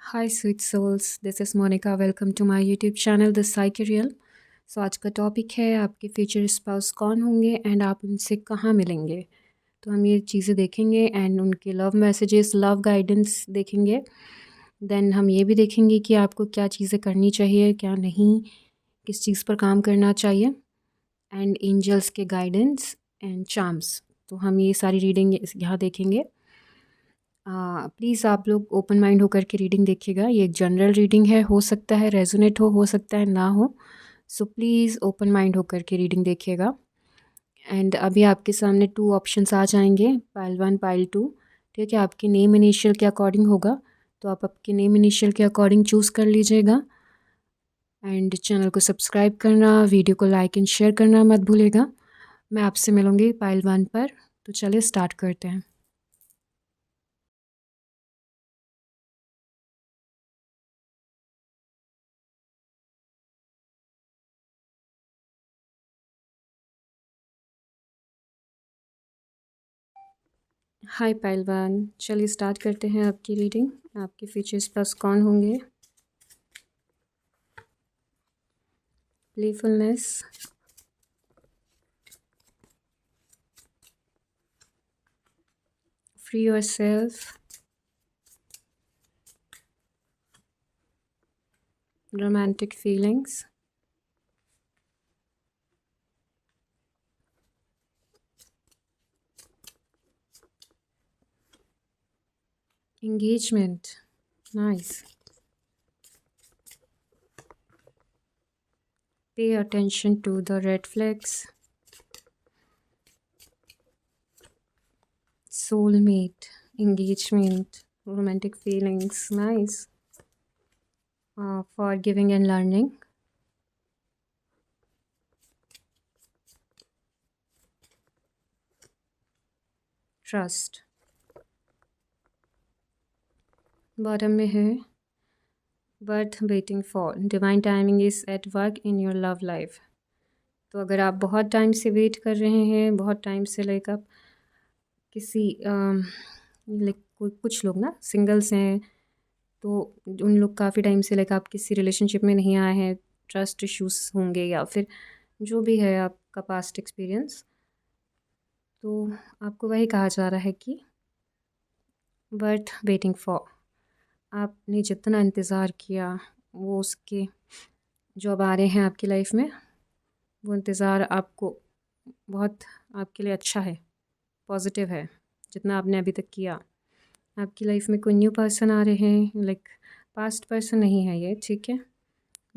Hi sweet souls, this is Monika. Welcome to my YouTube channel the psyche real. So आज का topic है आपके future spouse कौन होंगे एंड आप उनसे कहाँ मिलेंगे। तो हम ये चीज़ें देखेंगे एंड उनके लव मैसेजेस, लव गाइडेंस देखेंगे। देन हम ये भी देखेंगे कि आपको क्या चीज़ें करनी चाहिए, क्या नहीं, किस चीज़ पर काम करना चाहिए, एंड एंजल्स के गाइडेंस एंड चार्म्स। तो हम ये सारी रीडिंग यहाँ देखेंगे। प्लीज़ आप लोग ओपन माइंड होकर के रीडिंग देखिएगा। ये एक जनरल रीडिंग है, हो सकता है रेजोनेट हो सकता है ना हो। सो प्लीज़ ओपन माइंड होकर के रीडिंग देखिएगा। एंड अभी आपके सामने 2 ऑप्शंस आ जाएंगे, पाइल 1 पाइल 2। ठीक है, आपके नेम इनिशियल के अकॉर्डिंग होगा, तो आप आपके नेम इनिशियल के अकॉर्डिंग चूज़ कर लीजिएगा। एंड चैनल को सब्सक्राइब करना, वीडियो को लाइक एंड शेयर करना मत भूलिएगा। मैं आपसे मिलूँगी पाइल 1 पर। तो चलिए स्टार्ट करते हैं। हाय पहलवान, चलिए स्टार्ट करते हैं आपकी रीडिंग। आपके फीचर्स प्लस कौन होंगे? Playfulness, free yourself, romantic feelings, engagement, nice, pay attention to the red flags, soulmate, engagement, romantic feelings, nice, forgiving and learning, trust। Bottom में है worth waiting for, divine timing is at work in your love life. तो अगर आप बहुत time से wait कर रहे हैं, बहुत टाइम से लाइक आप किसी लाइक कोई कुछ लोग ना सिंगल्स हैं, तो उन लोग काफ़ी टाइम से लाइक आप किसी रिलेशनशिप में नहीं आए हैं, ट्रस्ट इश्यूज होंगे या फिर जो भी है आपका पास्ट एक्सपीरियंस। तो आपको वही कहा जा रहा है कि वर्थ वेटिंग फॉर, आपने जितना इंतज़ार किया वो उसके जो अब आ रहे हैं आपकी लाइफ में, वो इंतज़ार आपको बहुत आपके लिए अच्छा है, पॉजिटिव है जितना आपने अभी तक किया। आपकी लाइफ में कोई न्यू पर्सन आ रहे हैं, लाइक पास्ट पर्सन नहीं है ये, ठीक है।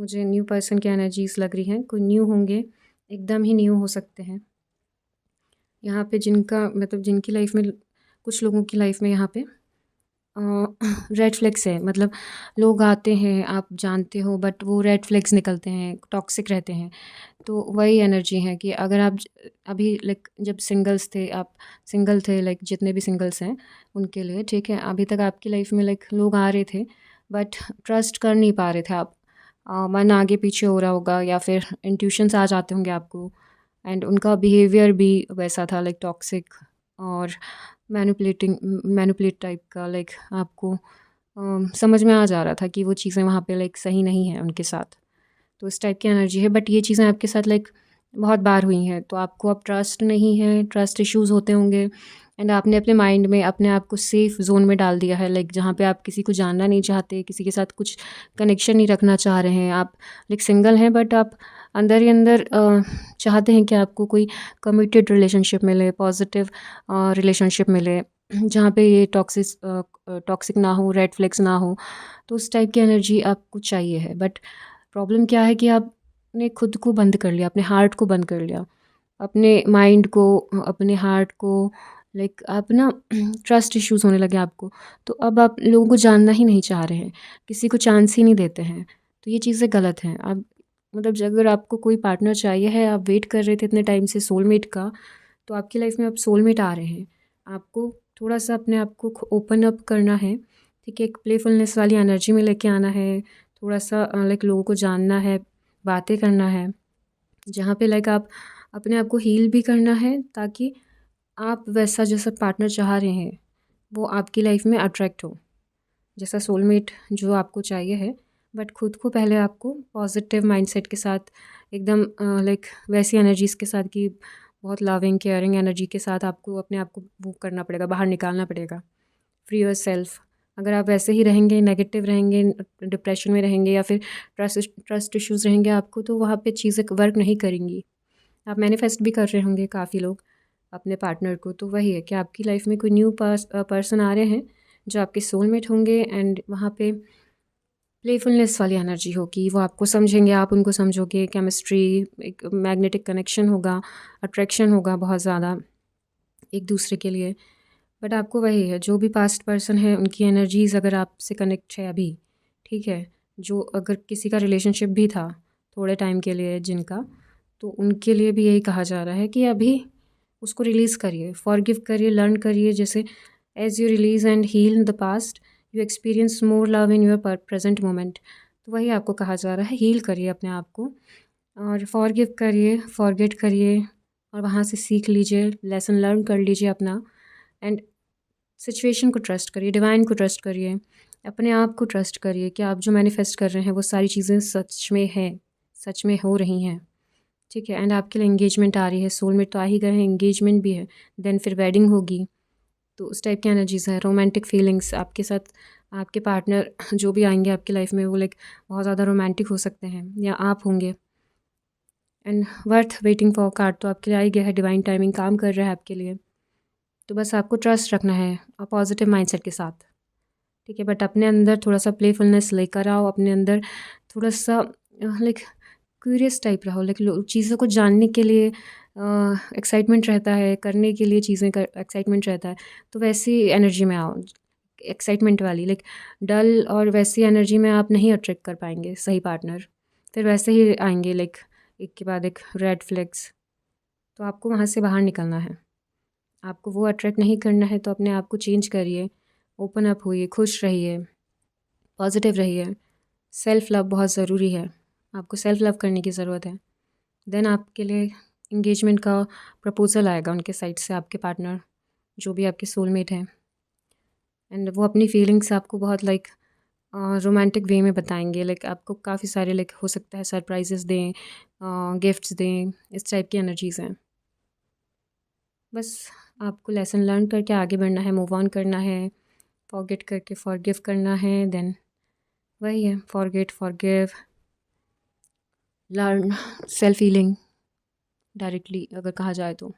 मुझे न्यू पर्सन की एनर्जीज लग रही हैं, कोई न्यू होंगे, एकदम ही न्यू हो सकते हैं। यहाँ पे जिनका मतलब जिनकी लाइफ में, कुछ लोगों की लाइफ में यहाँ पे रेड फ्लैग्स है। मतलब लोग आते हैं, आप जानते हो, बट वो रेड फ्लैग्स निकलते हैं, टॉक्सिक रहते हैं। तो वही एनर्जी है कि अगर आप अभी लाइक जब सिंगल्स थे, आप सिंगल थे, लाइक जितने भी सिंगल्स हैं उनके लिए, ठीक है, अभी तक आपकी लाइफ में लाइक लोग आ रहे थे बट ट्रस्ट कर नहीं पा रहे थे आप। मन आगे पीछे हो रहा होगा या फिर इंट्यूशंस आ जाते होंगे आपको, एंड उनका बिहेवियर भी वैसा था, लाइक टॉक्सिक और मैनिपुलेट टाइप का। लाइक आपको समझ में आ जा रहा था कि वो चीज़ें वहाँ पे लाइक सही नहीं है उनके साथ। तो इस टाइप की एनर्जी है, बट ये चीज़ें आपके साथ लाइक बहुत बार हुई हैं, तो आपको अब ट्रस्ट नहीं है, ट्रस्ट इश्यूज़ होते होंगे। एंड आपने अपने माइंड में अपने आप को सेफ़ जोन में डाल दिया है, लाइक जहाँ पे आप किसी को जानना नहीं चाहते, किसी के साथ कुछ कनेक्शन नहीं रखना चाह रहे हैं। आप लाइक सिंगल हैं बट आप अंदर ही अंदर चाहते हैं कि आपको कोई कमिटेड रिलेशनशिप मिले, पॉजिटिव रिलेशनशिप मिले, जहाँ पे ये टॉक्सिक ना हो, रेड फ्लैग्स ना हो। तो उस टाइप की एनर्जी आपको चाहिए है। बट प्रॉब्लम क्या है कि आपने खुद को बंद कर लिया, अपने हार्ट को बंद कर लिया, अपने माइंड को, अपने हार्ट को, लाइक आप ना ट्रस्ट इश्यूज होने लगे आपको। तो अब आप लोगों को जानना ही नहीं चाह रहे हैं, किसी को चांस ही नहीं देते हैं। तो ये चीज़ें गलत हैं। अब मतलब अगर आपको कोई पार्टनर चाहिए है, आप वेट कर रहे थे इतने टाइम से सोलमेट का, तो आपकी लाइफ में अब सोलमेट आ रहे हैं। आपको थोड़ा सा अपने आप को ओपन अप करना है, ठीक है, एक प्लेफुलनेस वाली एनर्जी में लेके आना है, थोड़ा सा लाइक लोगों को जानना है, बातें करना है, जहाँ पे लाइक आप अपने आप को हील भी करना है, ताकि आप वैसा जैसा पार्टनर चाह रहे हैं वो आपकी लाइफ में अट्रैक्ट हो। जैसा सोलमेट जो आपको चाहिए है, बट खुद को पहले आपको पॉजिटिव माइंडसेट के साथ एकदम लाइक वैसी एनर्जीज़ के साथ कि बहुत लविंग केयरिंग एनर्जी के साथ आपको अपने आप को वो करना पड़ेगा, बाहर निकालना पड़ेगा। Free your self. अगर आप वैसे ही रहेंगे, नेगेटिव रहेंगे, डिप्रेशन में रहेंगे या फिर ट्रस्ट इश्यूज़ रहेंगे आपको, तो वहाँ पे चीज़ें वर्क नहीं करेंगी। आप मैनिफेस्ट भी कर रहे होंगे काफ़ी लोग अपने पार्टनर को, तो वही है कि आपकी लाइफ में कोई न्यू पर्सन आ रहे हैं जो आपके सोलमेट होंगे, एंड वहाँ पे प्लेफुलनेस वाली एनर्जी होगी। वो आपको समझेंगे, आप उनको समझोगे, केमिस्ट्री, एक मैग्नेटिक कनेक्शन होगा, अट्रैक्शन होगा बहुत ज़्यादा एक दूसरे के लिए। बट आपको वही है, जो भी पास्ट पर्सन है उनकी एनर्जीज़ अगर आपसे कनेक्ट है अभी, ठीक है, जो अगर किसी का रिलेशनशिप भी था थोड़े टाइम के लिए जिनका, तो उनके लिए भी यही कहा जा रहा है कि अभी उसको रिलीज़ करिए, फॉरगिव करिए, लर्न करिए। जैसे as you release and heal in the past, you experience more love in your present moment. तो वही आपको कहा जा रहा है, हील करिए अपने आप को और फॉरगिव करिए, फॉरगेट करिए और वहाँ से सीख लीजिए, लेसन लर्न कर लीजिए अपना, एंड सिचुएशन को ट्रस्ट करिए, डिवाइन को ट्रस्ट करिए, अपने आप को ट्रस्ट करिए कि आप जो मैनिफेस्ट कर रहे हैं वो सारी चीज़ें सच में हैं, सच में हो रही हैं, ठीक है। एंड आपके लिए एंगेजमेंट आ रही है, सोलमेट तो आ ही गए हैं, एंगेजमेंट भी है, देन फिर वेडिंग होगी। तो उस टाइप की एनर्जीज़ है, रोमांटिक फीलिंग्स आपके साथ, आपके पार्टनर जो भी आएंगे आपकी लाइफ में वो लाइक बहुत ज़्यादा रोमांटिक हो सकते हैं या आप होंगे। And worth waiting for card तो आपके लिए आ ही गया है, डिवाइन टाइमिंग काम कर रहा है आपके लिए। तो बस आपको ट्रस्ट रखना है और पॉजिटिव माइंडसेट के साथ, ठीक है। बट अपने अंदर थोड़ा सा प्लेफुलनेस लेकर आओ, अपने अंदर थोड़ा सा लाइक क्यूरियस टाइप रहो, लाइक चीज़ों को जानने के लिए एक्साइटमेंट रहता है, करने के लिए चीज़ें कर एक्साइटमेंट रहता है। तो वैसी एनर्जी में आओ, एक्साइटमेंट वाली, लाइक डल और वैसी एनर्जी में आप नहीं अट्रैक्ट कर पाएंगे सही पार्टनर, फिर वैसे ही आएंगे लाइक एक के बाद एक रेड फ्लैग्स। तो आपको वहाँ से बाहर निकलना है, आपको वो अट्रैक्ट नहीं करना है, तो अपने आप को चेंज करिए, ओपन अप होइए, खुश रहिए, पॉजिटिव रहिए। सेल्फ़ लव बहुत ज़रूरी है, आपको सेल्फ़ लव करने की ज़रूरत है। देन आपके लिए इंगेजमेंट का प्रपोज़ल आएगा उनके साइड से, आपके पार्टनर जो भी आपके सोलमेट हैं, एंड वो अपनी फीलिंग्स आपको बहुत लाइक रोमांटिक वे में बताएंगे। लाइक आपको काफ़ी सारे लाइक हो सकता है सरप्राइजेस दें, गिफ्ट्स दें, इस टाइप की एनर्जीज़ हैं। बस आपको लेसन लर्न करके आगे बढ़ना है, मूव ऑन करना है, फॉरगेट करके फॉरगिव करना है। देन वही है, forget, forgive, learn, self healing directly अगर कहा जाए तो।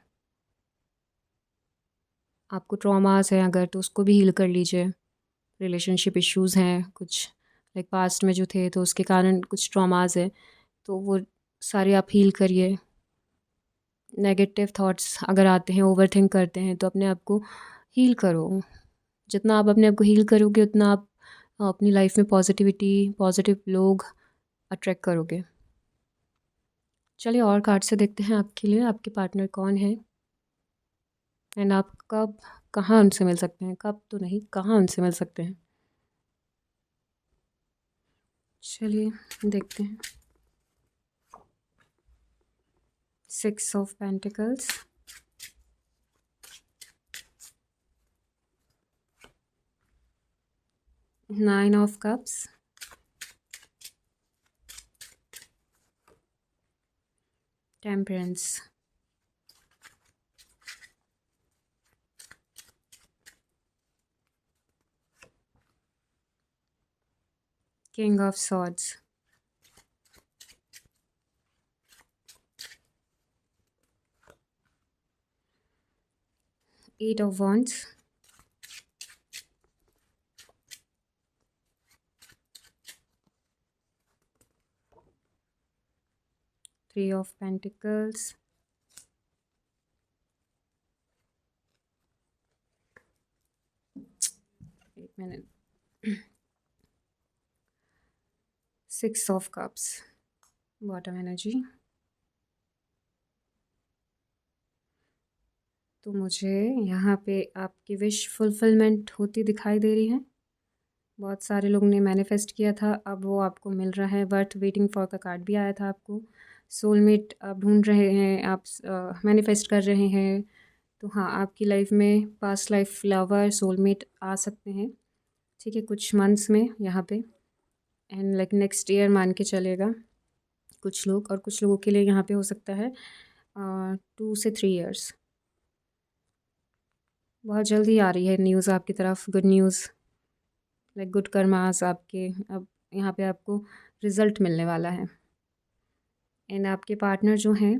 आपको ट्रॉमास हैं अगर, तो उसको भी हील कर लीजिए। रिलेशनशिप इश्यूज़ हैं कुछ लाइक पास्ट में जो थे, तो उसके कारण कुछ ट्रॉमास है, तो वो सारे आप हील करिए। नेगेटिव थॉट्स अगर आते हैं, ओवर थिंक करते हैं, तो अपने आप को हील करो। जितना आप अपने आप को हील करोगे उतना आप अपनी लाइफ में पॉजिटिविटी, पॉजिटिव लोग अट्रैक्ट करोगे। चलिए और कार्ड से देखते हैं आपके लिए आपके पार्टनर कौन है, एंड आप कब कहाँ उनसे मिल सकते हैं, कब तो नहीं, कहाँ उनसे मिल सकते हैं। चलिए देखते हैं। 6 of pentacles, 9 of cups, temperance, king of swords, eight of wands, three of pentacles, एक minute, 6 of cups, bottom energy. तो मुझे यहाँ पे आपकी विश फुलफिलमेंट होती दिखाई दे रही है। बहुत सारे लोगों ने मैनिफेस्ट किया था, अब वो आपको मिल रहा है। वर्थ वेटिंग फॉर का कार्ड भी आया था आपको। सोलमेट आप ढूंढ रहे हैं, आप मैनिफेस्ट कर रहे हैं, तो हाँ आपकी लाइफ में पास्ट लाइफ लवर सोलमेट आ सकते हैं। ठीक है, कुछ मंथ्स में यहाँ पे, एंड लाइक नेक्स्ट ईयर मान के चलेगा कुछ लोग, और कुछ लोगों के लिए यहाँ पे हो सकता है 2 से 3 ईयर्स। बहुत जल्दी आ रही है न्यूज़ आपकी तरफ, good news, like good karmas आपके। अब यहाँ पे आपको रिज़ल्ट मिलने वाला है। एंड आपके पार्टनर जो हैं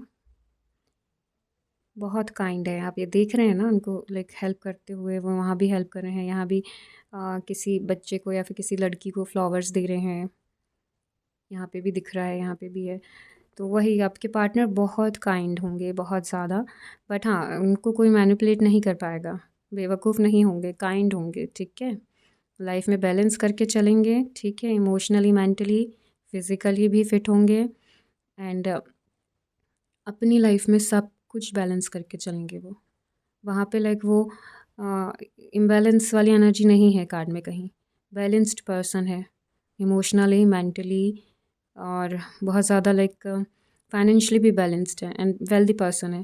बहुत काइंड है, आप ये देख रहे हैं ना उनको लाइक हेल्प करते हुए, वो वहाँ भी हेल्प कर रहे हैं, यहाँ भी किसी बच्चे को या फिर किसी लड़की को फ्लावर्स दे रहे हैं, यहाँ पे भी दिख रहा है, यहाँ पे भी है। तो वही आपके पार्टनर बहुत काइंड होंगे, बहुत ज़्यादा। बट हाँ, उनको कोई मैनिपुलेट नहीं कर पाएगा, बेवकूफ़ नहीं होंगे, काइंड होंगे, ठीक है। लाइफ में बैलेंस करके चलेंगे, ठीक है, इमोशनली, मेंटली, फिज़िकली भी फिट होंगे, एंड अपनी लाइफ में सब कुछ बैलेंस करके चलेंगे वो। वहाँ पे लाइक वो इम्बैलेंस वाली एनर्जी नहीं है कार्ड में कहीं, बैलेंस्ड पर्सन है, इमोशनली, मेंटली, और बहुत ज़्यादा लाइक फाइनेंशियली भी बैलेंस्ड है, एंड वेल्दी पर्सन है,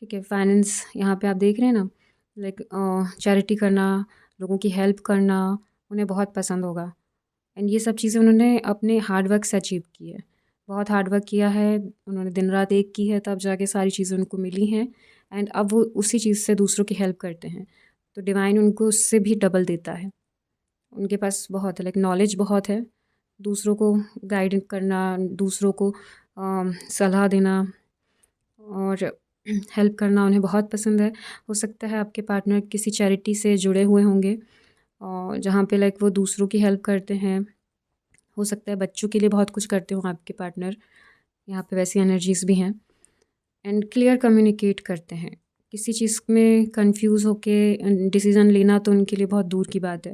ठीक है। फाइनेंस यहाँ पे आप देख रहे हैं ना, लाइक चैरिटी करना, लोगों की हेल्प करना उन्हें बहुत पसंद होगा। एंड ये सब चीज़ें उन्होंने अपने हार्ड वर्क से अचीव की है, बहुत हार्ड वर्क किया है उन्होंने, दिन रात एक की है, तब जाके सारी चीज़ें उनको मिली हैं। एंड अब वो उसी चीज़ से दूसरों की हेल्प करते हैं, तो डिवाइन उनको उससे भी डबल देता है। उनके पास बहुत है, लाइक नॉलेज बहुत है, दूसरों को गाइड करना, दूसरों को सलाह देना और हेल्प करना उन्हें बहुत पसंद है। हो सकता है आपके पार्टनर किसी चैरिटी से जुड़े हुए होंगे, और जहाँ पे लाइक वो दूसरों की हेल्प करते हैं। हो सकता है बच्चों के लिए बहुत कुछ करते हो आपके पार्टनर, यहाँ पे वैसी एनर्जीज़ भी हैं। एंड क्लियर कम्युनिकेट करते हैं, किसी चीज़ में कंफ्यूज होके डिसीज़न लेना तो उनके लिए बहुत दूर की बात है,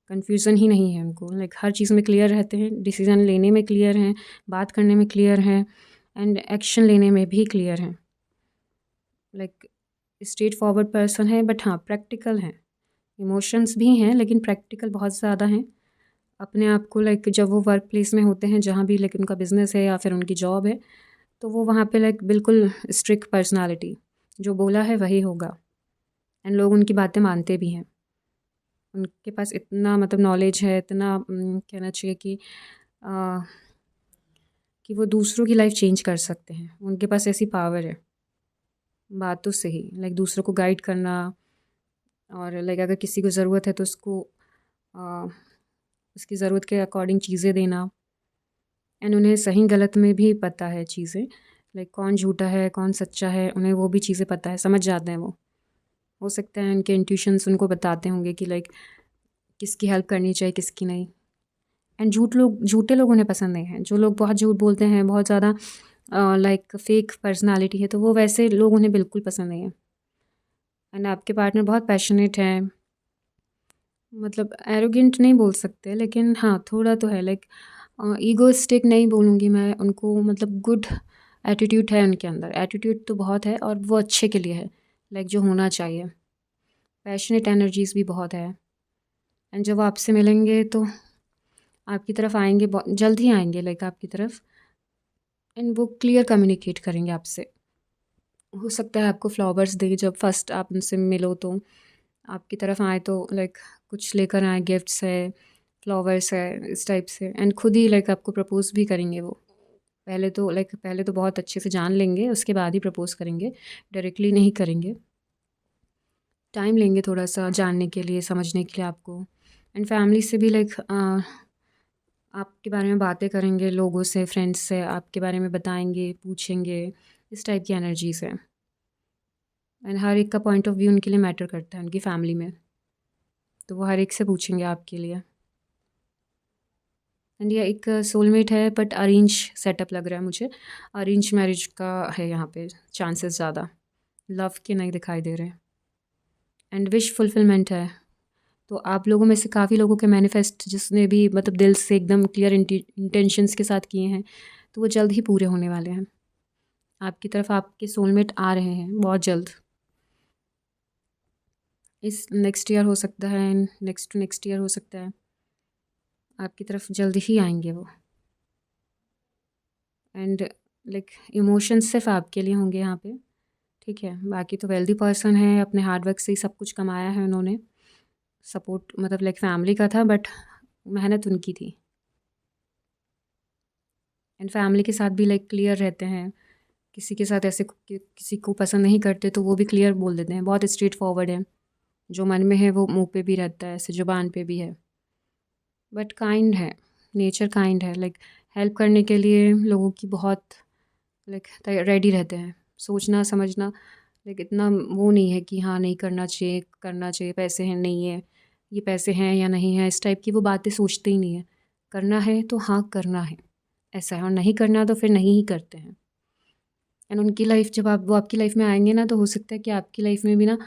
कन्फ्यूज़न ही नहीं है उनको, लाइक हर चीज़ में क्लियर रहते हैं, डिसीज़न लेने में क्लियर हैं, बात करने में क्लियर हैं, एंड एक्शन लेने में भी क्लियर हैं। लाइक स्ट्रेट फॉरवर्ड पर्सन है, बट हाँ प्रैक्टिकल हैं, इमोशंस भी हैं लेकिन प्रैक्टिकल बहुत ज़्यादा हैं। अपने आप को लाइक जब वो वर्क प्लेस में होते हैं, जहाँ भी लाइक उनका बिज़नेस है या फिर उनकी जॉब है, तो वो वहाँ पे लाइक बिल्कुल स्ट्रिक्ट पर्सनालिटी, जो बोला है वही होगा, एंड लोग उनकी बातें मानते भी हैं। उनके पास इतना मतलब नॉलेज है, इतना कहना चाहिए आ, कि वो दूसरों की लाइफ चेंज कर सकते हैं, उनके पास ऐसी पावर है बातों से ही, लाइक दूसरों को गाइड करना, और लाइक अगर किसी को ज़रूरत है तो उसको आ, उसकी ज़रूरत के अकॉर्डिंग चीज़ें देना। एंड उन्हें सही गलत में भी पता है चीज़ें, लाइक कौन झूठा है कौन सच्चा है, उन्हें वो भी चीज़ें पता है, समझ जाते हैं वो। हो सकता है उनके इंट्यूशंस उनको बताते होंगे कि लाइक किसकी हेल्प करनी चाहिए किसकी नहीं। एंड झूठे लोग उन्हें पसंद नहीं हैं, जो लोग बहुत झूठ बोलते हैं, बहुत ज़्यादा लाइक फेक पर्सनालिटी है, तो वो वैसे लोग उन्हें बिल्कुल पसंद नहीं है। एंड आपके पार्टनर बहुत पैशनेट हैं, मतलब एरोगेंट नहीं बोल सकते, लेकिन हाँ थोड़ा तो है, लाइक ईगोइस्टिक नहीं बोलूँगी मैं उनको, मतलब गुड एटीट्यूड है उनके अंदर, एटीट्यूड तो बहुत है और वो अच्छे के लिए है, लाइक जो होना चाहिए। पैशनेट एनर्जीज़ भी बहुत है, एंड जब वो आपसे मिलेंगे तो आपकी तरफ आएंगे, बहुत जल्द ही आएंगे लाइक आपकी तरफ, एंड वो क्लियर कम्युनिकेट करेंगे आपसे। हो सकता है आपको फ्लावर्स दे, जब फर्स्ट आप उनसे मिलो तो आपकी तरफ आए तो लाइक कुछ लेकर आए, गिफ्ट्स है, फ्लावर्स है, इस टाइप से, एंड खुद ही लाइक आपको प्रपोज़ भी करेंगे वो। पहले तो बहुत अच्छे से जान लेंगे, उसके बाद ही प्रपोज़ करेंगे, डायरेक्टली नहीं करेंगे, टाइम लेंगे थोड़ा सा जानने के लिए, समझने के लिए आपको। एंड फैमिली से भी लाइक आपके बारे में बातें करेंगे, लोगों से, फ्रेंड्स से आपके बारे में बताएंगे, पूछेंगे, इस टाइप की एनर्जीज़ है। एंड हर एक का पॉइंट ऑफ व्यू उनके लिए मैटर करता है उनकी फैमिली में, तो वो हर एक से पूछेंगे आपके लिए। एंड ये एक सोलमेट है, बट अरेंज सेटअप लग रहा है मुझे, अरेंज मैरिज का है यहाँ पे चांसेस ज़्यादा, लव के नहीं दिखाई दे रहे। एंड विश फुलफिलमेंट है, तो आप लोगों में से काफ़ी लोगों के मैनिफेस्ट जिसने भी मतलब दिल से एकदम क्लियर इंटेंशंस के साथ किए हैं, तो वो जल्द ही पूरे होने वाले हैं। आपकी तरफ आपके सोलमेट आ रहे हैं बहुत जल्द, इस नेक्स्ट ईयर हो सकता है, नेक्स्ट टू नेक्स्ट ईयर हो सकता है, आपकी तरफ जल्द ही आएंगे वो। एंड लाइक इमोशंस सिर्फ आपके लिए होंगे यहाँ पे, ठीक है। बाकी तो वेल्दी पर्सन है, अपने हार्ड वर्क से ही सब कुछ कमाया है उन्होंने, सपोर्ट मतलब लाइक फैमिली का था, बट मेहनत उनकी थी। एंड फैमिली के साथ भी लाइक क्लियर रहते हैं, किसी के साथ ऐसे किसी को पसंद नहीं करते तो वो भी क्लियर बोल देते हैं, बहुत स्ट्रेट फॉरवर्ड है। जो मन में है वो मुंह पे भी रहता है, ऐसे ज़ुबान पे भी है। बट काइंड है, नेचर काइंड है, लाइक हेल्प करने के लिए लोगों की बहुत लाइक रेडी रहते हैं। सोचना समझना लाइक इतना वो नहीं है कि हाँ नहीं करना चाहिए, करना चाहिए, पैसे हैं नहीं है, ये पैसे हैं या नहीं है, इस टाइप की वो बातें सोचते ही नहीं है। करना है तो हाँ करना है, ऐसा है, और नहीं करना तो फिर नहीं ही करते हैं। एंड उनकी लाइफ जब आप वो आपकी लाइफ में आएंगे ना, तो हो सकता है कि आपकी लाइफ में भी ना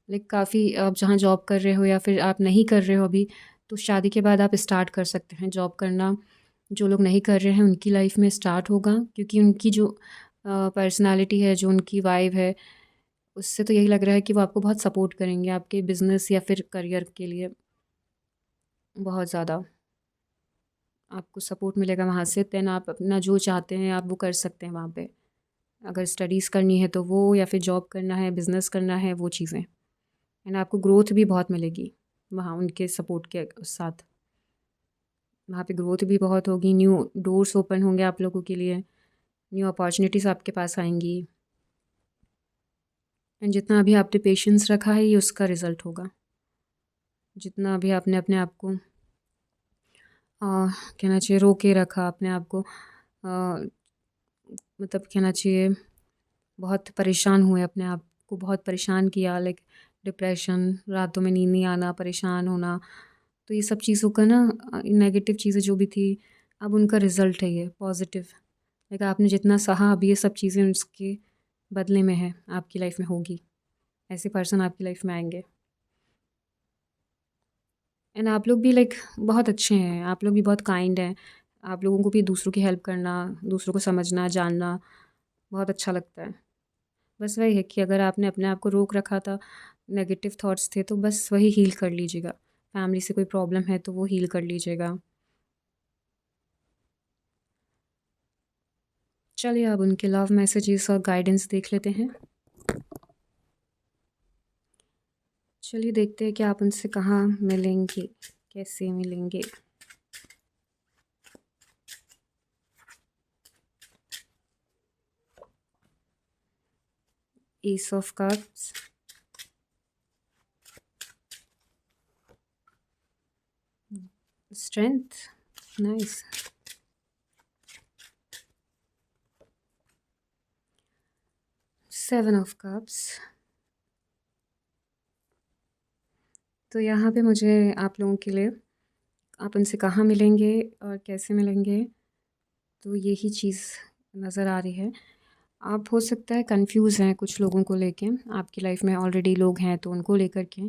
लाइक काफ़ी, आप जहाँ जॉब कर रहे हो या फिर आप नहीं कर रहे हो अभी, तो शादी के बाद आप स्टार्ट कर सकते हैं जॉब करना। जो लोग नहीं कर रहे हैं उनकी लाइफ में स्टार्ट होगा, क्योंकि उनकी जो पर्सनालिटी है, जो उनकी वाइब है, उससे तो यही लग रहा है कि वो आपको बहुत सपोर्ट करेंगे आपके बिज़नेस या फिर करियर के लिए। बहुत ज़्यादा आपको सपोर्ट मिलेगा वहाँ से। देन आप अपना जो चाहते हैं आप वो कर सकते हैं वहाँ पे। अगर स्टडीज़ करनी है तो वो, या फिर जॉब करना है, बिज़नेस करना है, वो चीज़ें। एंड आपको ग्रोथ भी बहुत मिलेगी वहाँ उनके सपोर्ट के साथ। वहाँ पे ग्रोथ भी बहुत होगी, न्यू डोर्स ओपन होंगे आप लोगों के लिए, न्यू अपॉर्चुनिटीज़ आपके पास आएंगी। एंड जितना अभी आपने पेशेंस रखा है ये उसका रिज़ल्ट होगा। जितना अभी आपने अपने आप को कहना चाहिए रोके रखा अपने आप को, मतलब कहना चाहिए बहुत परेशान हुए, अपने आप को बहुत परेशान किया, लाइक डिप्रेशन, रातों में नींद नहीं आना, परेशान होना, तो ये सब चीज़ों का ना नेगेटिव चीज़ें जो भी थी, अब उनका रिज़ल्ट है ये पॉजिटिव। लाइक आपने जितना सहा अभी ये सब चीज़ें उसके बदले में है, आपकी लाइफ में होगी, ऐसे पर्सन आपकी लाइफ में आएंगे। एंड आप लोग भी लाइक बहुत अच्छे हैं, आप लोग भी बहुत काइंड हैं। आप लोगों को भी दूसरों की हेल्प करना, दूसरों को समझना जानना बहुत अच्छा लगता है। बस वही है कि अगर आपने अपने आप को रोक रखा था, नेगेटिव थॉट्स थे, तो बस वही हील कर लीजिएगा। फैमिली से कोई प्रॉब्लम है तो वो हील कर लीजिएगा। चलिए अब उनके लव मैसेजेस और गाइडेंस देख लेते हैं। चलिए देखते हैं कि आप उनसे कहाँ मिलेंगे, कैसे मिलेंगे। S of cups, strength, nice, seven of cups. तो यहाँ पे मुझे आप लोगों के लिए, आप उनसे कहाँ मिलेंगे और कैसे मिलेंगे, तो यही चीज़ नज़र आ रही है। आप हो सकता है कंफ्यूज हैं कुछ लोगों को लेके, आपकी लाइफ में ऑलरेडी लोग हैं तो उनको लेकर के,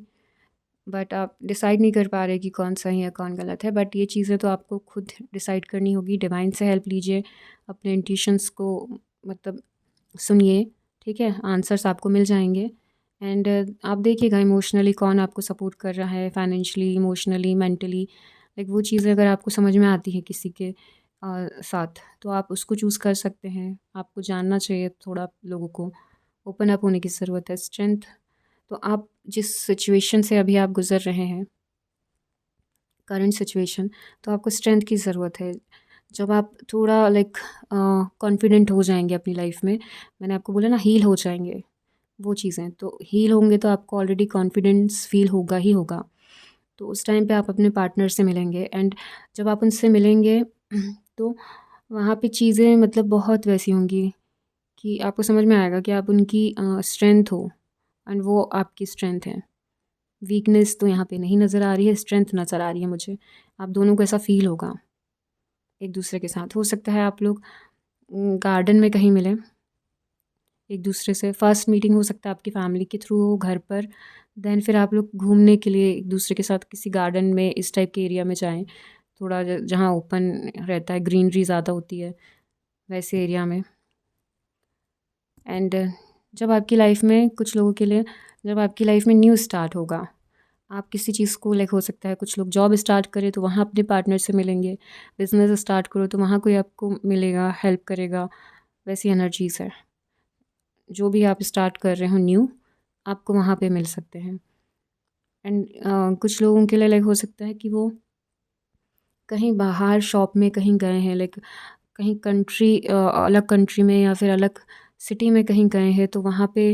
बट आप डिसाइड नहीं कर पा रहे कि कौन सही है कौन गलत है। बट ये चीज़ें तो आपको खुद डिसाइड करनी होगी। डिवाइन से हेल्प लीजिए, अपने इंट्यूशंस को मतलब सुनिए, ठीक है, आंसर्स आपको मिल जाएंगे। एंड आप देखिएगा इमोशनली कौन आपको सपोर्ट कर रहा है, फाइनेंशियली, इमोशनली, मेंटली, लाइक वो चीज़ें अगर आपको समझ में आती है किसी के साथ, तो आप उसको चूज़ कर सकते हैं। आपको जानना चाहिए थोड़ा, लोगों को ओपन अप होने की ज़रूरत है। स्ट्रेंथ, तो आप जिस सिचुएशन से अभी आप गुज़र रहे हैं, करंट सिचुएशन, तो आपको स्ट्रेंथ की ज़रूरत है। जब आप थोड़ा लाइक कॉन्फिडेंट हो जाएंगे अपनी लाइफ में, मैंने आपको बोला ना हील हो जाएंगे वो चीज़ें, तो हील होंगे तो आपको ऑलरेडी कॉन्फिडेंस फील होगा ही होगा। तो उस टाइम पे आप अपने पार्टनर से मिलेंगे। एंड जब आप उनसे मिलेंगे तो वहाँ पे चीज़ें मतलब बहुत वैसी होंगी कि आपको समझ में आएगा कि आप उनकी स्ट्रेंथ हो एंड वो आपकी स्ट्रेंथ है। वीकनेस तो यहाँ पे नहीं नज़र आ रही है, स्ट्रेंथ नज़र आ रही है मुझे। आप दोनों को ऐसा फील होगा एक दूसरे के साथ। हो सकता है आप लोग गार्डन में कहीं मिलें एक दूसरे से, फर्स्ट मीटिंग हो सकता है आपकी फैमिली के थ्रू हो घर पर, देन फिर आप लोग घूमने के लिए एक दूसरे के साथ किसी गार्डन में, इस टाइप के एरिया में जाएं, थोड़ा जहाँ ओपन रहता है, ग्रीनरी ज़्यादा होती है, वैसे एरिया में। एंड जब आपकी लाइफ में कुछ लोगों के लिए, जब आपकी लाइफ में न्यू स्टार्ट होगा, आप किसी चीज़ को लाइक, हो सकता है कुछ लोग जॉब स्टार्ट करें तो वहाँ अपने पार्टनर से मिलेंगे, बिजनेस स्टार्ट करो तो वहाँ कोई आपको मिलेगा, हेल्प करेगा, वैसी एनर्जीज है। जो भी आप स्टार्ट कर रहे हो न्यू, आपको वहाँ पे मिल सकते हैं। एंड कुछ लोगों के लिए लाइक हो सकता है कि वो कहीं बाहर शॉप में कहीं गए हैं, लाइक कहीं कंट्री, अलग कंट्री में या फिर अलग सिटी में कहीं गए हैं, तो वहाँ पे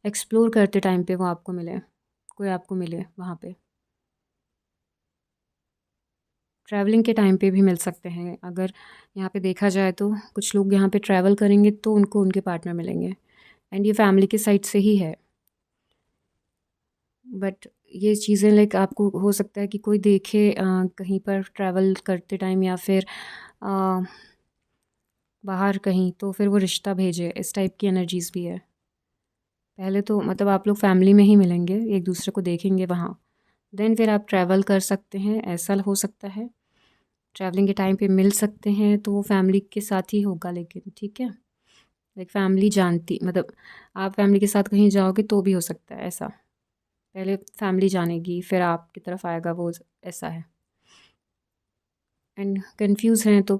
एक्सप्लोर करते टाइम पे वो आपको मिले, कोई आपको मिले वहाँ पे। ट्रैवलिंग के टाइम पे भी मिल सकते हैं। अगर यहाँ पे देखा जाए तो कुछ लोग यहाँ पे ट्रैवल करेंगे तो उनको उनके पार्टनर मिलेंगे, एंड ये फैमिली के साइड से ही है। बट ये चीज़ें लाइक आपको हो सकता है कि कोई देखे कहीं पर ट्रैवल करते टाइम या फिर अ, बाहर कहीं, तो फिर वो रिश्ता भेजे, इस टाइप की एनर्जीज़ भी है। पहले तो मतलब आप लोग फैमिली में ही मिलेंगे, एक दूसरे को देखेंगे वहाँ, देन फिर आप ट्रैवल कर सकते हैं, ऐसा हो सकता है। ट्रैवलिंग के टाइम पे मिल सकते हैं तो वो फैमिली के साथ ही होगा, लेकिन ठीक है, लाइक फैमिली जानती, मतलब आप फैमिली के साथ कहीं जाओगे तो भी हो सकता है ऐसा। पहले फैमिली जानेगी फिर आपकी तरफ आएगा वो, ऐसा है। एंड कंफ्यूज हैं तो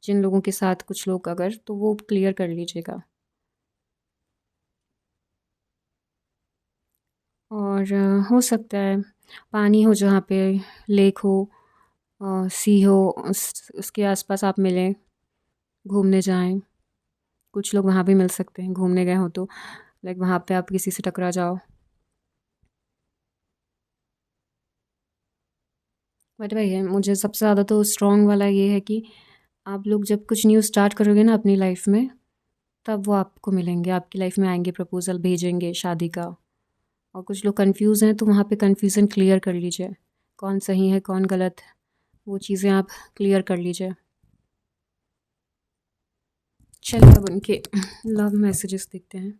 जिन लोगों के साथ कुछ लोग अगर, तो वो क्लियर कर लीजिएगा। और हो सकता है पानी हो जहाँ पे, लेक हो, सी हो, उसके आसपास आप मिलें, घूमने जाएं। कुछ लोग वहाँ भी मिल सकते हैं, घूमने गए हो तो लाइक वहाँ पे आप किसी से टकरा जाओ। बट वही है, मुझे सबसे ज़्यादा तो स्ट्रॉन्ग वाला ये है कि आप लोग जब कुछ न्यू स्टार्ट करोगे ना अपनी लाइफ में, तब वो आपको मिलेंगे, आपकी लाइफ में आएंगे, प्रपोजल भेजेंगे शादी का। और कुछ लोग कंफ्यूज हैं तो वहाँ पे कन्फ्यूज़न क्लियर कर लीजिए, कौन सही है कौन गलत, वो चीज़ें आप क्लियर कर लीजिए। चलिए अब उनके लव मैसेजेस देखते हैं।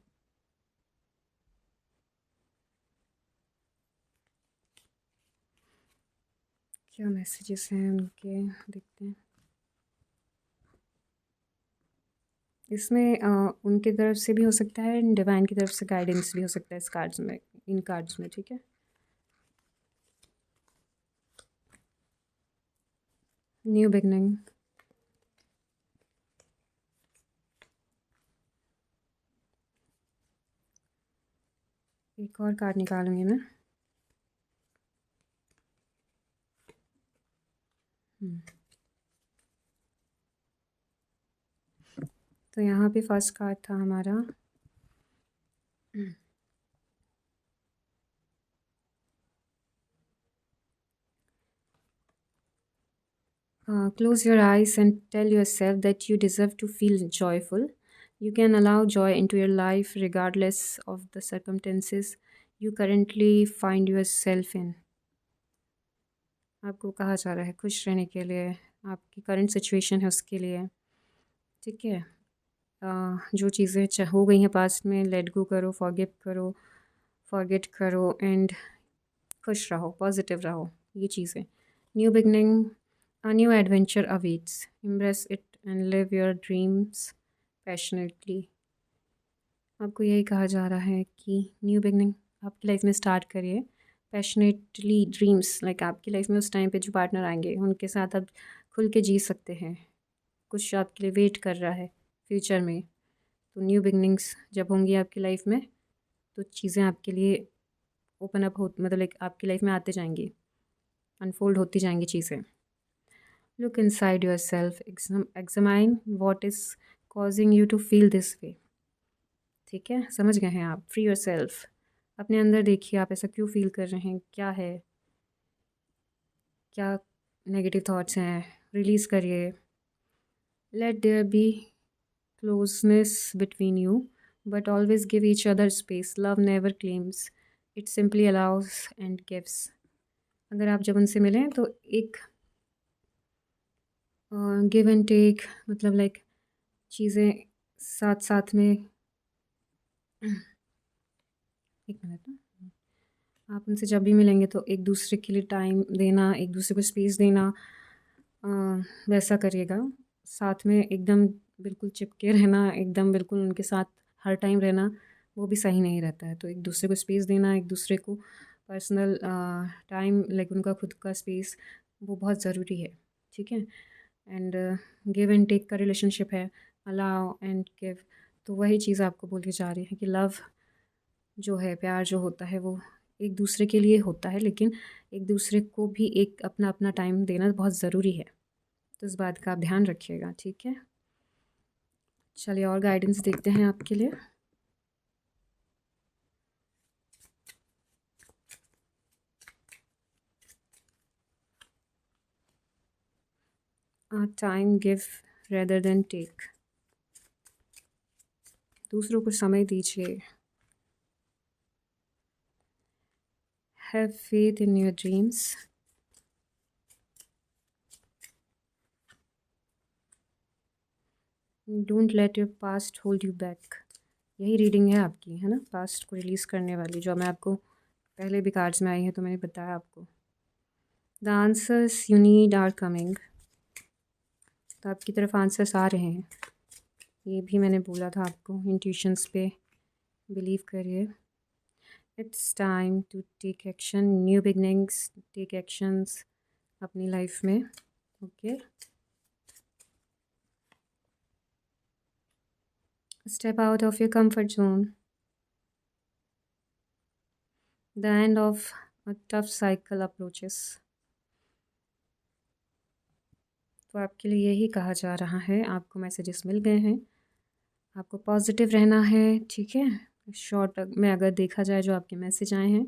क्या मैसेजेस हैं उनके, देखते हैं। इसमें उनकी तरफ से भी हो सकता है, डिवाइन की तरफ से गाइडेंस भी हो सकता है इस कार्ड्स में, इन कार्ड्स में, ठीक है। New beginning. एक और कार्ड निकालूंगी मैं। हम्म, तो यहाँ पे फर्स्ट कार्ड था हमारा close your eyes and tell yourself that you deserve to feel joyful. You can allow joy into your life regardless of the circumstances you currently find yourself in. आपको कहा जा रहा है खुश रहने के लिए, आपकी करंट सिचुएशन है उसके लिए, ठीक है। जो चीज़ें हो गई हैं पास्ट में, लेट गो करो, फॉरगिव करो, फॉरगेट करो, एंड खुश रहो, पॉजिटिव रहो, ये चीज़ें। New beginning, a new adventure awaits. Embrace it and live your dreams passionately. आपको यही कहा जा रहा है कि न्यू बिगनिंग आपकी लाइफ में स्टार्ट करिए, पैशनेटली ड्रीम्स, लाइक आपकी लाइफ में उस टाइम पे जो पार्टनर आएंगे उनके साथ आप खुल के जी सकते हैं। कुछ आपके लिए वेट कर रहा है फ्यूचर में, तो न्यू बिगनिंग्स जब होंगी आपकी लाइफ में तो चीज़ें आपके लिए ओपन अप हो, मतलब लाइक आपकी लाइफ में आते जाएंगी, अनफोल्ड होती जाएंगी चीज़ें। Look inside yourself, examine what is causing you to feel this way. ठीक है, समझ गए हैं आप। फ्री योर सेल्फ, अपने अंदर देखिए आप ऐसा क्यों फील कर रहे हैं, क्या है, क्या नेगेटिव थॉट्स हैं, रिलीज़ करिए। Let there be closeness between you, but always give each other space. Love never claims, it simply allows and gives. अगर आप जब उनसे मिलें तो एक गिव एंड टेक, मतलब लाइक चीज़ें साथ साथ में। एक मिनट ना, आप उनसे जब भी मिलेंगे तो एक दूसरे के लिए टाइम देना, एक दूसरे को स्पेस देना, अ, वैसा करिएगा। साथ में एकदम बिल्कुल चिपके रहना, एकदम बिल्कुल उनके साथ हर टाइम रहना, वो भी सही नहीं रहता है। तो एक दूसरे को स्पेस देना, एक दूसरे को पर्सनल टाइम, लाइक उनका खुद का स्पेस, वो बहुत ज़रूरी है, ठीक है। एंड गिव एंड टेक का रिलेशनशिप है, अलाउ एंड गिव। तो वही चीज़ आपको बोली जा रही है कि लव जो है प्यार जो होता है वो एक दूसरे के लिए होता है, लेकिन एक दूसरे को भी एक अपना अपना टाइम देना बहुत ज़रूरी है। तो इस बात का आप ध्यान रखिएगा, ठीक है। चलिए और गाइडेंस देखते हैं आपके लिए। Time give rather than take. दूसरों को समय दीजिए। Have faith in your dreams. Don't let your past hold you back. यही रीडिंग है आपकी, है ना, पास्ट को रिलीज़ करने वाली, जो मैं आपको पहले भी कार्ड्स में आई है तो मैंने बताया आपको। The answers you need are coming. तो आपकी तरफ आंसर्स आ रहे हैं, ये भी मैंने बोला था आपको। इंट्यूशंस पे बिलीव करिए। It's time to take action, new beginnings, take actions अपनी लाइफ में। Okay, step out of your comfort zone. The end of a tough cycle approaches. तो आपके लिए यही कहा जा रहा है, आपको मैसेजेस मिल गए हैं, आपको पॉजिटिव रहना है, ठीक है। शॉर्ट में अगर देखा जाए जो आपके मैसेज आए हैं,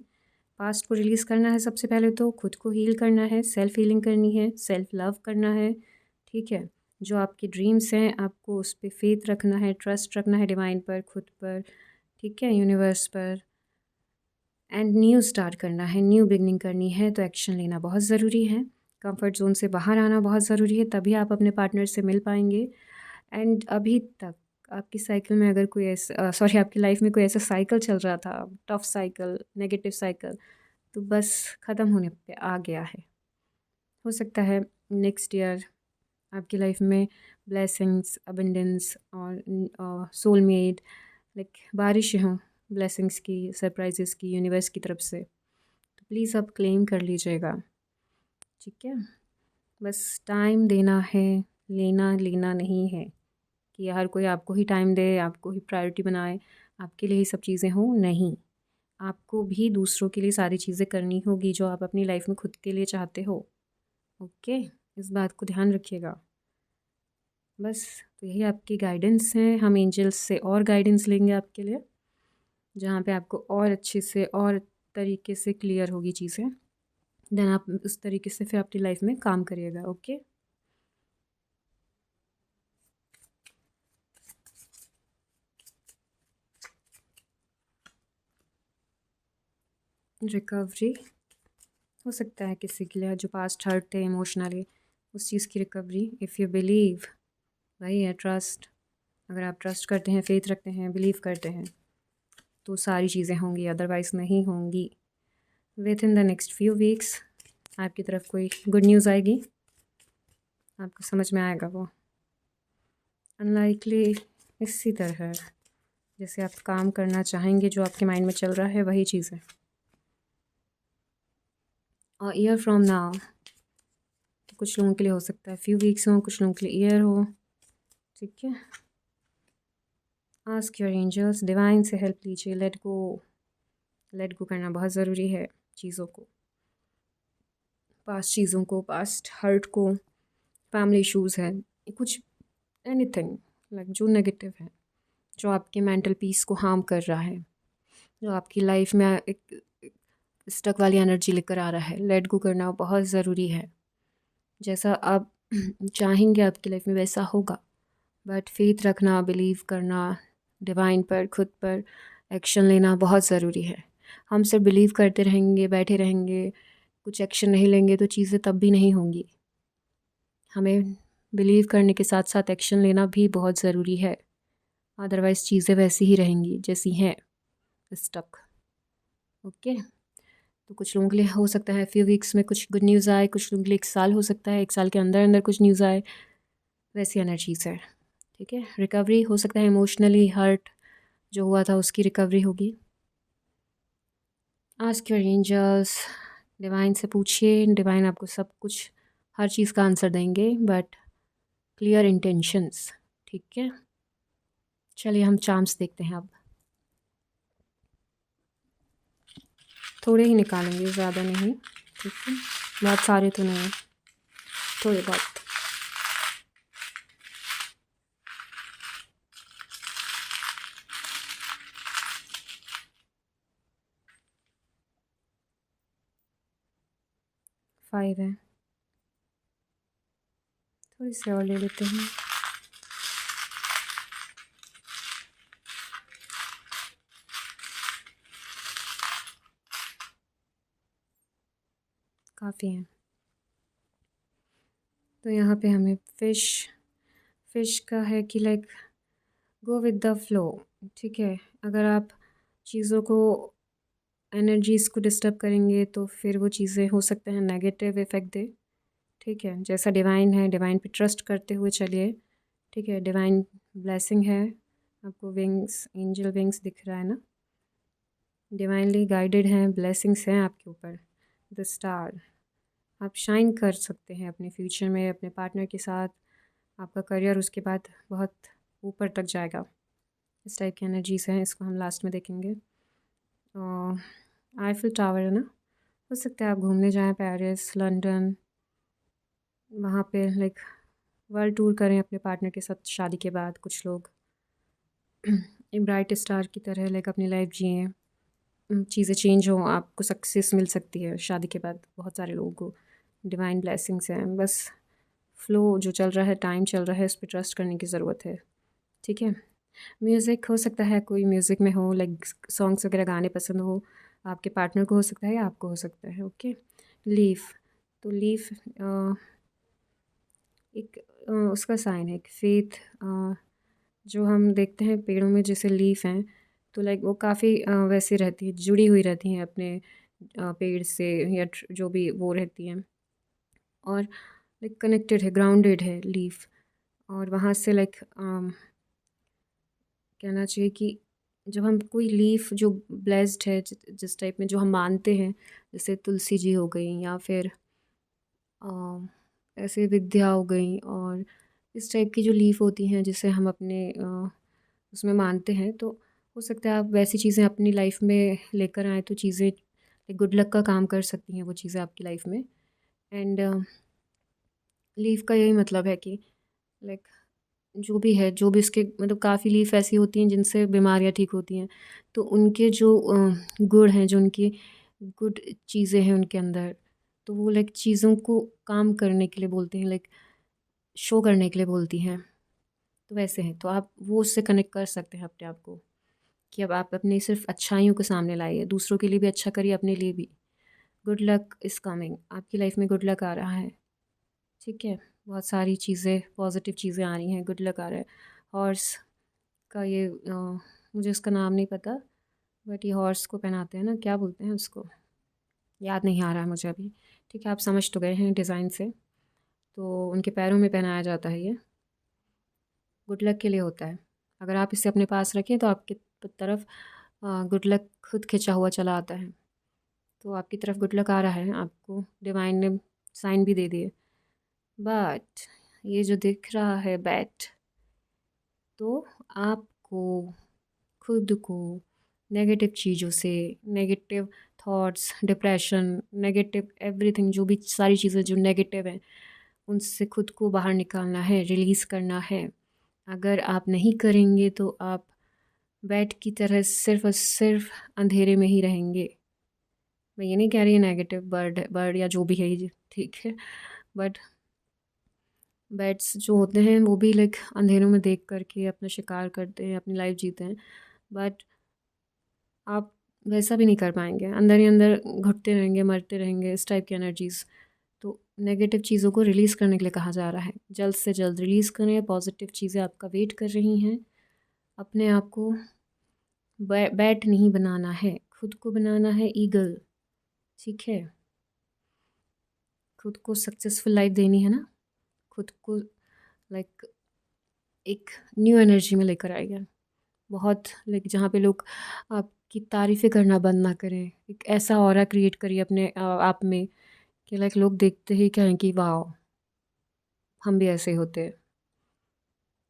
पास्ट को रिलीज़ करना है सबसे पहले, तो खुद को हील करना है, सेल्फ हीलिंग करनी है, सेल्फ लव करना है, ठीक है। जो आपके ड्रीम्स हैं आपको उस पर फेथ रखना है, ट्रस्ट रखना है डिवाइन पर, खुद पर, ठीक है, यूनिवर्स पर। एंड न्यू स्टार्ट करना है, न्यू बिगनिंग करनी है, तो एक्शन लेना बहुत ज़रूरी है। कंफर्ट जोन से बाहर आना बहुत ज़रूरी है, तभी आप अपने पार्टनर से मिल पाएंगे। एंड अभी तक आपकी साइकिल में अगर कोई ऐसा सॉरी आपकी लाइफ में कोई ऐसा साइकिल चल रहा था, टफ साइकिल, नेगेटिव साइकिल, तो बस ख़त्म होने पे आ गया है। हो सकता है नेक्स्ट ईयर आपकी लाइफ में ब्लेसिंग्स, अबंडेंस और सोलमेट, लाइक बारिश हों ब्लेसिंग्स की, सरप्राइजेस की, यूनिवर्स की तरफ से। तो प्लीज़ आप क्लेम कर लीजिएगा, ठीक है। बस टाइम देना है, लेना लेना नहीं है कि हर कोई आपको ही टाइम दे, आपको ही प्रायोरिटी बनाए, आपके लिए ही सब चीज़ें हों, नहीं। आपको भी दूसरों के लिए सारी चीज़ें करनी होगी जो आप अपनी लाइफ में खुद के लिए चाहते हो। ओके, इस बात को ध्यान रखिएगा। बस, तो यही आपकी गाइडेंस है। हम एंजल्स से और गाइडेंस लेंगे आपके लिए, जहाँ पे आपको और अच्छे से और तरीके से क्लियर होगी चीज़ें। देन आप उस तरीके से फिर अपनी लाइफ में काम करिएगा। ओके, रिकवरी हो सकता है किसी के लिए जो पास्ट हर्ट थे इमोशनली, उस चीज़ की रिकवरी। इफ़ यू बिलीव, वही है ट्रस्ट। अगर आप ट्रस्ट करते हैं, फेथ रखते हैं, बिलीव करते हैं, तो सारी चीज़ें होंगी, अदरवाइज़ नहीं होंगी। With in the next few weeks आपकी तरफ कोई गुड न्यूज़ आएगी, आपको समझ में आएगा वो। अनलाइकली इसी तरह जैसे आप काम करना चाहेंगे, जो आपके माइंड में चल रहा है वही चीज़ है। और ईयर फ्रॉम नाउ, तो कुछ लोगों के लिए हो सकता है फ्यू वीक्स हो, कुछ लोगों के लिए ईयर हो, ठीक है। आस्क योर एंजल्स, डिवाइन से हेल्प लीजिए। लेट गो करना बहुत ज़रूरी है चीज़ों को, पास्ट चीज़ों को, पास्ट हर्ट को, फैमिली इशूज़ है, कुछ एनीथिंग लाइक जो नेगेटिव है, जो आपके मेंटल पीस को हार्म कर रहा है, जो आपकी लाइफ में एक स्टक वाली एनर्जी लेकर आ रहा है, लेट गो करना बहुत ज़रूरी है। जैसा आप चाहेंगे आपकी लाइफ में वैसा होगा, बट फेथ रखना, बिलीव करना डिवाइन पर, खुद पर एक्शन लेना बहुत ज़रूरी है। हम सिर्फ बिलीव करते रहेंगे, बैठे रहेंगे, कुछ एक्शन नहीं लेंगे तो चीज़ें तब भी नहीं होंगी। हमें बिलीव करने के साथ साथ एक्शन लेना भी बहुत ज़रूरी है, अदरवाइज़ चीज़ें वैसी ही रहेंगी जैसी हैं, स्टक। ओके, तो कुछ लोगों के लिए हो सकता है फ्यू वीक्स में कुछ गुड न्यूज़ आए, कुछ लोगों के लिए 1 साल हो सकता है, 1 साल के अंदर अंदर कुछ न्यूज़ आए, वैसी एनर्जीज है, ठीक है। रिकवरी हो सकता है इमोशनली हर्ट जो हुआ था उसकी रिकवरी होगी। आस्क योर एंजल्स, डिवाइन से पूछिए, डिवाइन आपको सब कुछ, हर चीज़ का आंसर देंगे, बट क्लियर इंटेंशंस, ठीक है। चलिए हम चार्म्स देखते हैं अब। थोड़े ही निकालेंगे, ज़्यादा नहीं, ठीक है, बहुत सारे तो नहीं, थोड़े बहुत। फाइव है, थोड़ी सी और ले लेते हैं। काफ़ी हैं। तो यहाँ पे हमें फ़िश का है कि like go with the flow, ठीक है। अगर आप चीज़ों को, एनर्जीज़ को डिस्टर्ब करेंगे तो फिर वो चीज़ें हो सकता है नेगेटिव इफ़ेक्ट दे, ठीक है। जैसा डिवाइन है, डिवाइन पे ट्रस्ट करते हुए चलिए, ठीक है। डिवाइन ब्लेसिंग है, आपको विंग्स, एंजल विंग्स दिख रहा है ना, डिवाइनली गाइडेड हैं, ब्लेसिंग्स हैं आपके ऊपर। द स्टार, आप शाइन कर सकते हैं अपने फ्यूचर में, अपने पार्टनर के साथ। आपका करियर उसके बाद बहुत ऊपर तक जाएगा। इस टाइप की एनर्जीज़ हैं, इसको हम लास्ट में देखेंगे। आईफिल टावर है ना, हो सकता है आप घूमने जाएं पेरिस, लंदन, वहाँ पे लाइक वर्ल्ड टूर करें अपने पार्टनर के साथ शादी के बाद। कुछ लोग एक ब्राइट स्टार की तरह लाइक अपनी लाइफ जिए, चीज़ें चेंज हों, आपको सक्सेस मिल सकती है शादी के बाद। बहुत सारे लोगों को डिवाइन ब्लेसिंग्स हैं, बस फ़्लो जो चल रहा है, टाइम चल रहा है, उस पर ट्रस्ट करने की ज़रूरत है, ठीक है। म्यूज़िक हो सकता है कोई म्यूज़िक में हो, लाइक सॉन्ग्स वगैरह गाने पसंद हो, आपके पार्टनर को हो सकता है या आपको हो सकता है, ओके। लीफ, तो लीफ एक उसका साइन है, एक फेथ, जो हम देखते हैं पेड़ों में जैसे लीफ हैं, तो लाइक वो काफ़ी वैसे रहती है, जुड़ी हुई रहती हैं अपने पेड़ से, या जो भी वो रहती हैं, और लाइक कनेक्टेड है, ग्राउंडेड है लीफ। और वहाँ से लाइक कहना चाहिए कि जब हम कोई लीफ जो ब्लेस्ड है, जिस टाइप में जो हम मानते हैं, जैसे तुलसी जी हो गई, या फिर ऐसे विद्या हो गई, और इस टाइप की जो लीफ होती हैं जिसे हम अपने उसमें मानते हैं, तो हो सकता है आप वैसी चीज़ें अपनी लाइफ में लेकर आएँ तो चीज़ें गुड लक का काम कर सकती हैं वो चीज़ें आपकी लाइफ में। एंड लीफ का यही मतलब है कि लाइक जो भी है, जो भी इसके मतलब काफ़ी लीफ ऐसी होती हैं जिनसे बीमारियाँ ठीक होती हैं, तो उनके जो गुण हैं, जो उनकी गुड चीज़ें हैं उनके अंदर, तो वो लाइक चीज़ों को काम करने के लिए बोलते हैं, लाइक शो करने के लिए बोलती हैं। तो वैसे हैं, तो आप वो उससे कनेक्ट कर सकते हैं अपने आप को, कि अब आप अपनी सिर्फ अच्छाइयों को सामने लाइए, दूसरों के लिए भी अच्छा करिए, अपने लिए भी। गुड लक इज़ कमिंग, आपकी लाइफ में गुड लक आ रहा है, ठीक है। बहुत सारी चीज़ें, पॉजिटिव चीज़ें आ रही हैं, गुड लक आ रहा है। हॉर्स का ये मुझे उसका नाम नहीं पता, बट ये हॉर्स को पहनाते हैं ना, क्या बोलते हैं उसको, याद नहीं आ रहा है मुझे अभी, ठीक है। आप समझ तो गए हैं डिज़ाइन से, तो उनके पैरों में पहनाया जाता है, ये गुड लक के लिए होता है। अगर आप इसे अपने पास रखें तो आपकी तरफ गुड लक खुद खिंचा हुआ चला आता है, तो आपकी तरफ गुड लक आ रहा है, आपको डिवाइन ने साइन भी दे दिए। बट ये जो दिख रहा है बैट, तो आपको खुद को नेगेटिव चीज़ों से, negative thoughts, depression, negative everything, जो भी सारी चीज़ें जो नेगेटिव हैं, उनसे खुद को बाहर निकालना है, रिलीज़ करना है। अगर आप नहीं करेंगे तो आप बैट की तरह सिर्फ और सिर्फ अंधेरे में ही रहेंगे। मैं ये नहीं कह रही नेगेटिव बर्ड या जो भी है ये, ठीक है, बट बैट्स जो होते हैं वो भी लाइक अंधेरों में देख करके अपना शिकार करते हैं, अपनी लाइफ जीते हैं, बट आप वैसा भी नहीं कर पाएंगे, अंदर ही अंदर घुटते रहेंगे, मरते रहेंगे, इस टाइप की एनर्जीज़। तो नेगेटिव चीज़ों को रिलीज़ करने के लिए कहा जा रहा है, जल्द से जल्द रिलीज़ करें, पॉजिटिव चीज़ें आपका वेट कर रही हैं। अपने आप को बैट नहीं बनाना है, खुद को बनाना है ईगल, ठीक है। खुद को सक्सेसफुल लाइफ देनी है ना, खुद को लाइक एक न्यू एनर्जी में लेकर आएगा, बहुत लाइक जहाँ पे लोग आपकी तारीफ़ें करना बंद ना करें। एक ऐसा ऑरा क्रिएट करिए अपने आप में कि लाइक लोग देखते ही कहें कि वाह, हम भी ऐसे होते,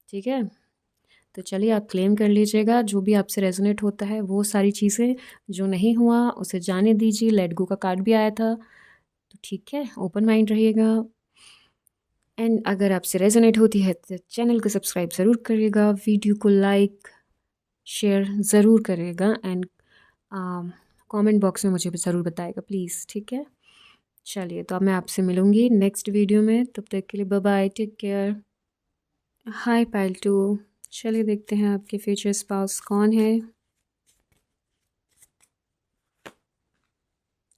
ठीक है। तो चलिए आप क्लेम कर लीजिएगा, जो भी आपसे रेजोनेट होता है वो सारी चीज़ें, जो नहीं हुआ उसे जाने दीजिए। लेट गो का कार्ड भी आया था, तो ठीक है, ओपन माइंड रहिएगा। एंड अगर आपसे रेजोनेट होती है तो चैनल को सब्सक्राइब ज़रूर करिएगा, वीडियो को लाइक शेयर ज़रूर करिएगा, एंड कमेंट बॉक्स में मुझे भी ज़रूर बताएगा प्लीज़, ठीक है। चलिए, तो अब मैं आपसे मिलूँगी नेक्स्ट वीडियो में, तब तक के लिए बाय बाय, टेक केयर। हाय पायलटू, चलिए देखते हैं आपके फ्यूचर स्पाउस कौन है।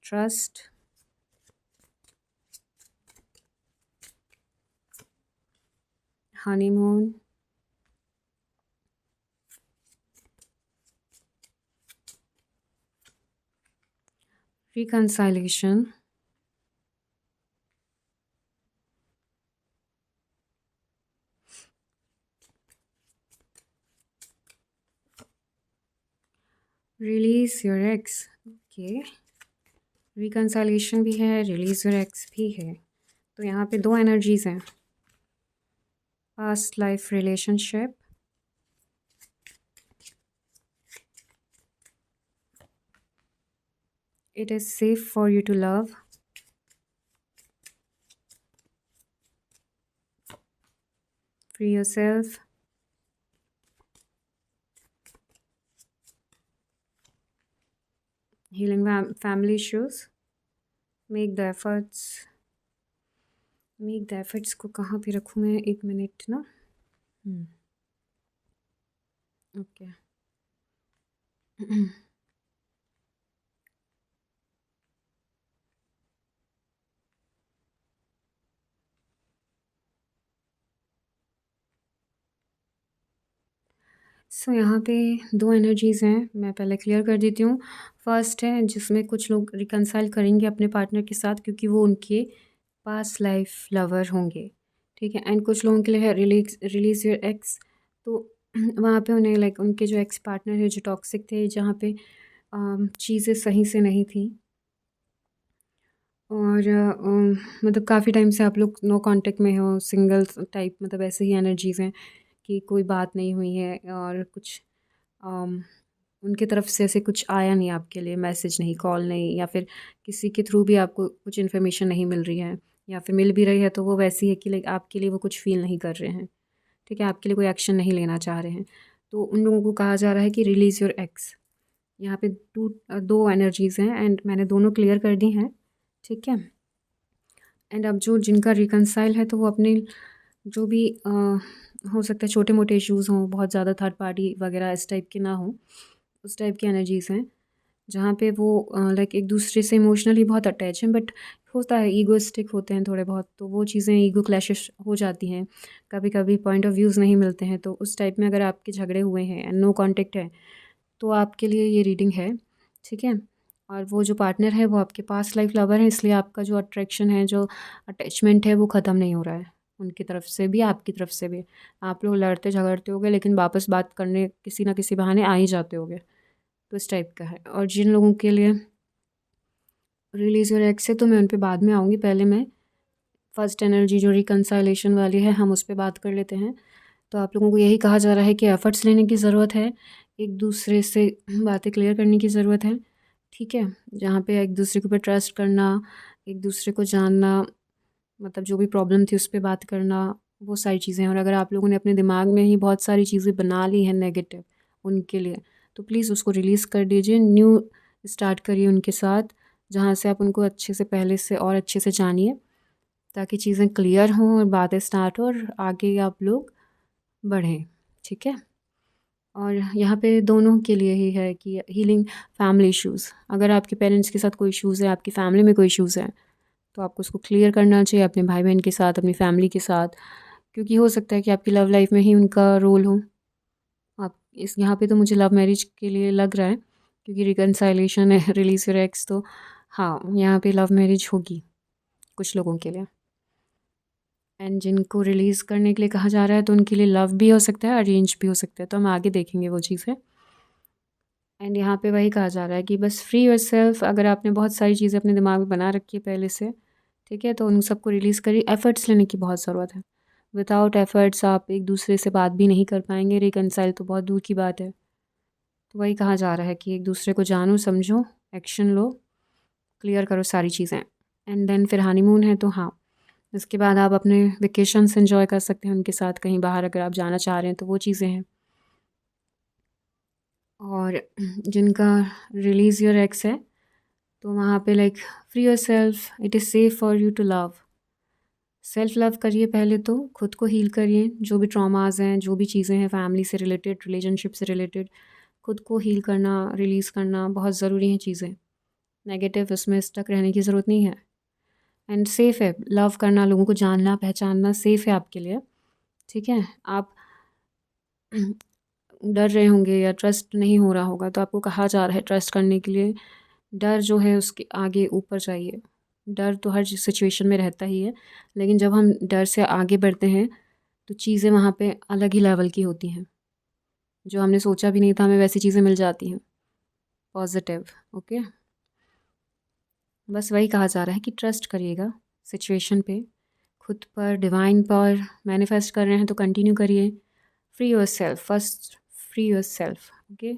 Trust, honeymoon, reconciliation, release your ex, okay, reconciliation भी है, release your ex भी है। तो यहाँ पे दो एनर्जीज हैं, past life relationship, it is safe for you to love, free yourself, healing family issues, make the efforts। Make the efforts को कहाँ पे रखूँ मैं, 1 मिनट ना, ओके। सो यहाँ पे दो एनर्जीज़ हैं, मैं पहले क्लियर कर देती हूँ। फर्स्ट है जिसमें कुछ लोग रिकंसाइल करेंगे अपने पार्टनर के साथ, क्योंकि वो उनके पास्ट लाइफ लवर होंगे, ठीक है। एंड कुछ लोगों के लिए है रिलीज योर एक्स, तो वहाँ पे उन्हें लाइक उनके जो एक्स पार्टनर है जो टॉक्सिक थे, जहाँ पे चीज़ें सही से नहीं थी, और मतलब काफ़ी टाइम से आप लोग नो कांटेक्ट में हो, सिंगल टाइप, मतलब ऐसे ही एनर्जीज़ हैं कि कोई बात नहीं हुई है, और कुछ उनकी तरफ से ऐसे कुछ आया नहीं आपके लिए, मैसेज नहीं, कॉल नहीं, या फिर किसी के थ्रू भी आपको कुछ इन्फॉर्मेशन नहीं मिल रही है, या फिर मिल भी रही है तो वो वैसी है कि लाइक आपके लिए वो कुछ फ़ील नहीं कर रहे हैं, ठीक है, आपके लिए कोई एक्शन नहीं लेना चाह रहे हैं। तो उन लोगों को कहा जा रहा है कि रिलीज़ योर एक्स। यहाँ पे दो एनर्जीज़ हैं, एंड मैंने दोनों क्लियर कर दी हैं, ठीक है। एंड अब जो जिनका रिकंसाइल है, तो वो अपने जो भी हो सकता है छोटे मोटे इश्यूज़ हों, बहुत ज़्यादा थर्ड पार्टी वगैरह इस टाइप के ना हों, उस टाइप की एनर्जीज़ हैं, जहाँ पे वो लाइक एक दूसरे से इमोशनली बहुत अटैच हैं, बट होता है ईगोइस्टिक होते हैं थोड़े बहुत, तो वो चीज़ें ईगो क्लैशेस हो जाती हैं, कभी कभी पॉइंट ऑफ व्यूज़ नहीं मिलते हैं, तो उस टाइप में अगर आपके झगड़े हुए हैं एंड नो कॉन्टेक्ट है, तो आपके लिए ये रीडिंग है, ठीक है। और वो जो पार्टनर है वो आपके पास लाइफ लवर है, इसलिए आपका जो अट्रैक्शन है, जो अटैचमेंट है, वो ख़त्म नहीं हो रहा है, उनकी तरफ से भी आपकी तरफ से भी। आप लोग लड़ते झगड़ते होगे, लेकिन वापस बात करने किसी ना किसी बहाने आ ही जाते होगे, तो इस टाइप का है। और जिन लोगों के लिए रिलीज योर एक्स है, तो मैं उन पर बाद में आऊँगी, पहले मैं फर्स्ट एनर्जी जो रिकंसाइलेशन वाली है, हम उस पर बात कर लेते हैं। तो आप लोगों को यही कहा जा रहा है कि एफ़र्ट्स लेने की ज़रूरत है, एक दूसरे से बातें क्लियर करने की ज़रूरत है, ठीक है। जहाँ पे एक दूसरे के ऊपर ट्रस्ट करना, एक दूसरे को जानना, मतलब जो भी प्रॉब्लम थी उस पर बात करना, वो सारी चीज़ें हैं। और अगर आप लोगों ने अपने दिमाग में ही बहुत सारी चीज़ें बना ली हैं नेगेटिव उनके लिए, तो प्लीज़ उसको रिलीज़ कर दीजिए, न्यू स्टार्ट करिए उनके साथ, जहाँ से आप उनको अच्छे से पहले से और अच्छे से जानिए, ताकि चीज़ें क्लियर हों और बातें स्टार्ट हो और आगे आप लोग बढ़ें, ठीक है। और यहाँ पे दोनों के लिए ही है कि हीलिंग फैमिली इश्यूज़, अगर आपके पेरेंट्स के साथ कोई इश्यूज़ है, आपकी फैमिली में कोई इश्यूज़ हैं, तो आपको उसको क्लियर करना चाहिए अपने भाई बहन के साथ, अपनी फैमिली के साथ, क्योंकि हो सकता है कि आपकी लव लाइफ में ही उनका रोल हो। आप इस यहाँ पे तो मुझे लव मैरिज के लिए लग रहा है, क्योंकि रिकंसाइलेशन है, रिलीज योर एक्स, तो हाँ, यहाँ पे लव मैरिज होगी कुछ लोगों के लिए। एंड जिनको रिलीज़ करने के लिए कहा जा रहा है, तो उनके लिए लव भी हो सकता है, अरेंज भी हो सकता है, तो हम आगे देखेंगे वो चीज़ें। एंड यहाँ पे वही कहा जा रहा है कि बस फ्री योरसेल्फ, अगर आपने बहुत सारी चीज़ें अपने दिमाग में बना रखी है पहले से, ठीक है, तो उन सबको रिलीज़ करिए, एफ़र्ट्स लेने की बहुत ज़रूरत है, विदाउट एफर्ट्स आप एक दूसरे से बात भी नहीं कर पाएंगे, रिकनसाइल तो बहुत दूर की बात है। तो वही कहा जा रहा है कि एक दूसरे को जानो, समझो, एक्शन लो, क्लियर करो सारी चीज़ें। एंड देन फिर हनीमून है तो हाँ, इसके बाद आप अपने वेकेशंस एंजॉय कर सकते हैं उनके साथ, कहीं बाहर अगर आप जाना चाह रहे हैं तो वो चीज़ें हैं। और जिनका रिलीज़ योर एक्स है तो वहाँ पे like free yourself, it is safe for you to love. Self love करिए पहले, तो खुद को हील करिए, जो भी ट्रॉमास हैं, जो भी चीज़ें हैं फैमिली से रिलेटेड, रिलेशनशिप से रिलेटेड, खुद को हील करना, रिलीज़ करना बहुत ज़रूरी हैं चीज़ें। नेगेटिव उसमें स्टक रहने की ज़रूरत नहीं है। एंड सेफ़ है लव करना, लोगों को जानना पहचानना सेफ़ है आपके लिए, ठीक है। आप डर रहे होंगे या ट्रस्ट नहीं हो रहा होगा तो आपको कहा जा रहा है ट्रस्ट करने के लिए, डर जो है उसके आगे ऊपर जाइए। डर तो हर सिचुएशन में रहता ही है, लेकिन जब हम डर से आगे बढ़ते हैं तो चीज़ें वहाँ पे अलग ही लेवल की होती हैं, जो हमने सोचा भी नहीं था हमें वैसी चीज़ें मिल जाती हैं, पॉजिटिव। ओके, बस वही कहा जा रहा है कि ट्रस्ट करिएगा सिचुएशन पे, खुद पर, डिवाइन पर। मैनिफेस्ट कर रहे हैं तो कंटिन्यू करिए। Free your self first, free your self. Okay,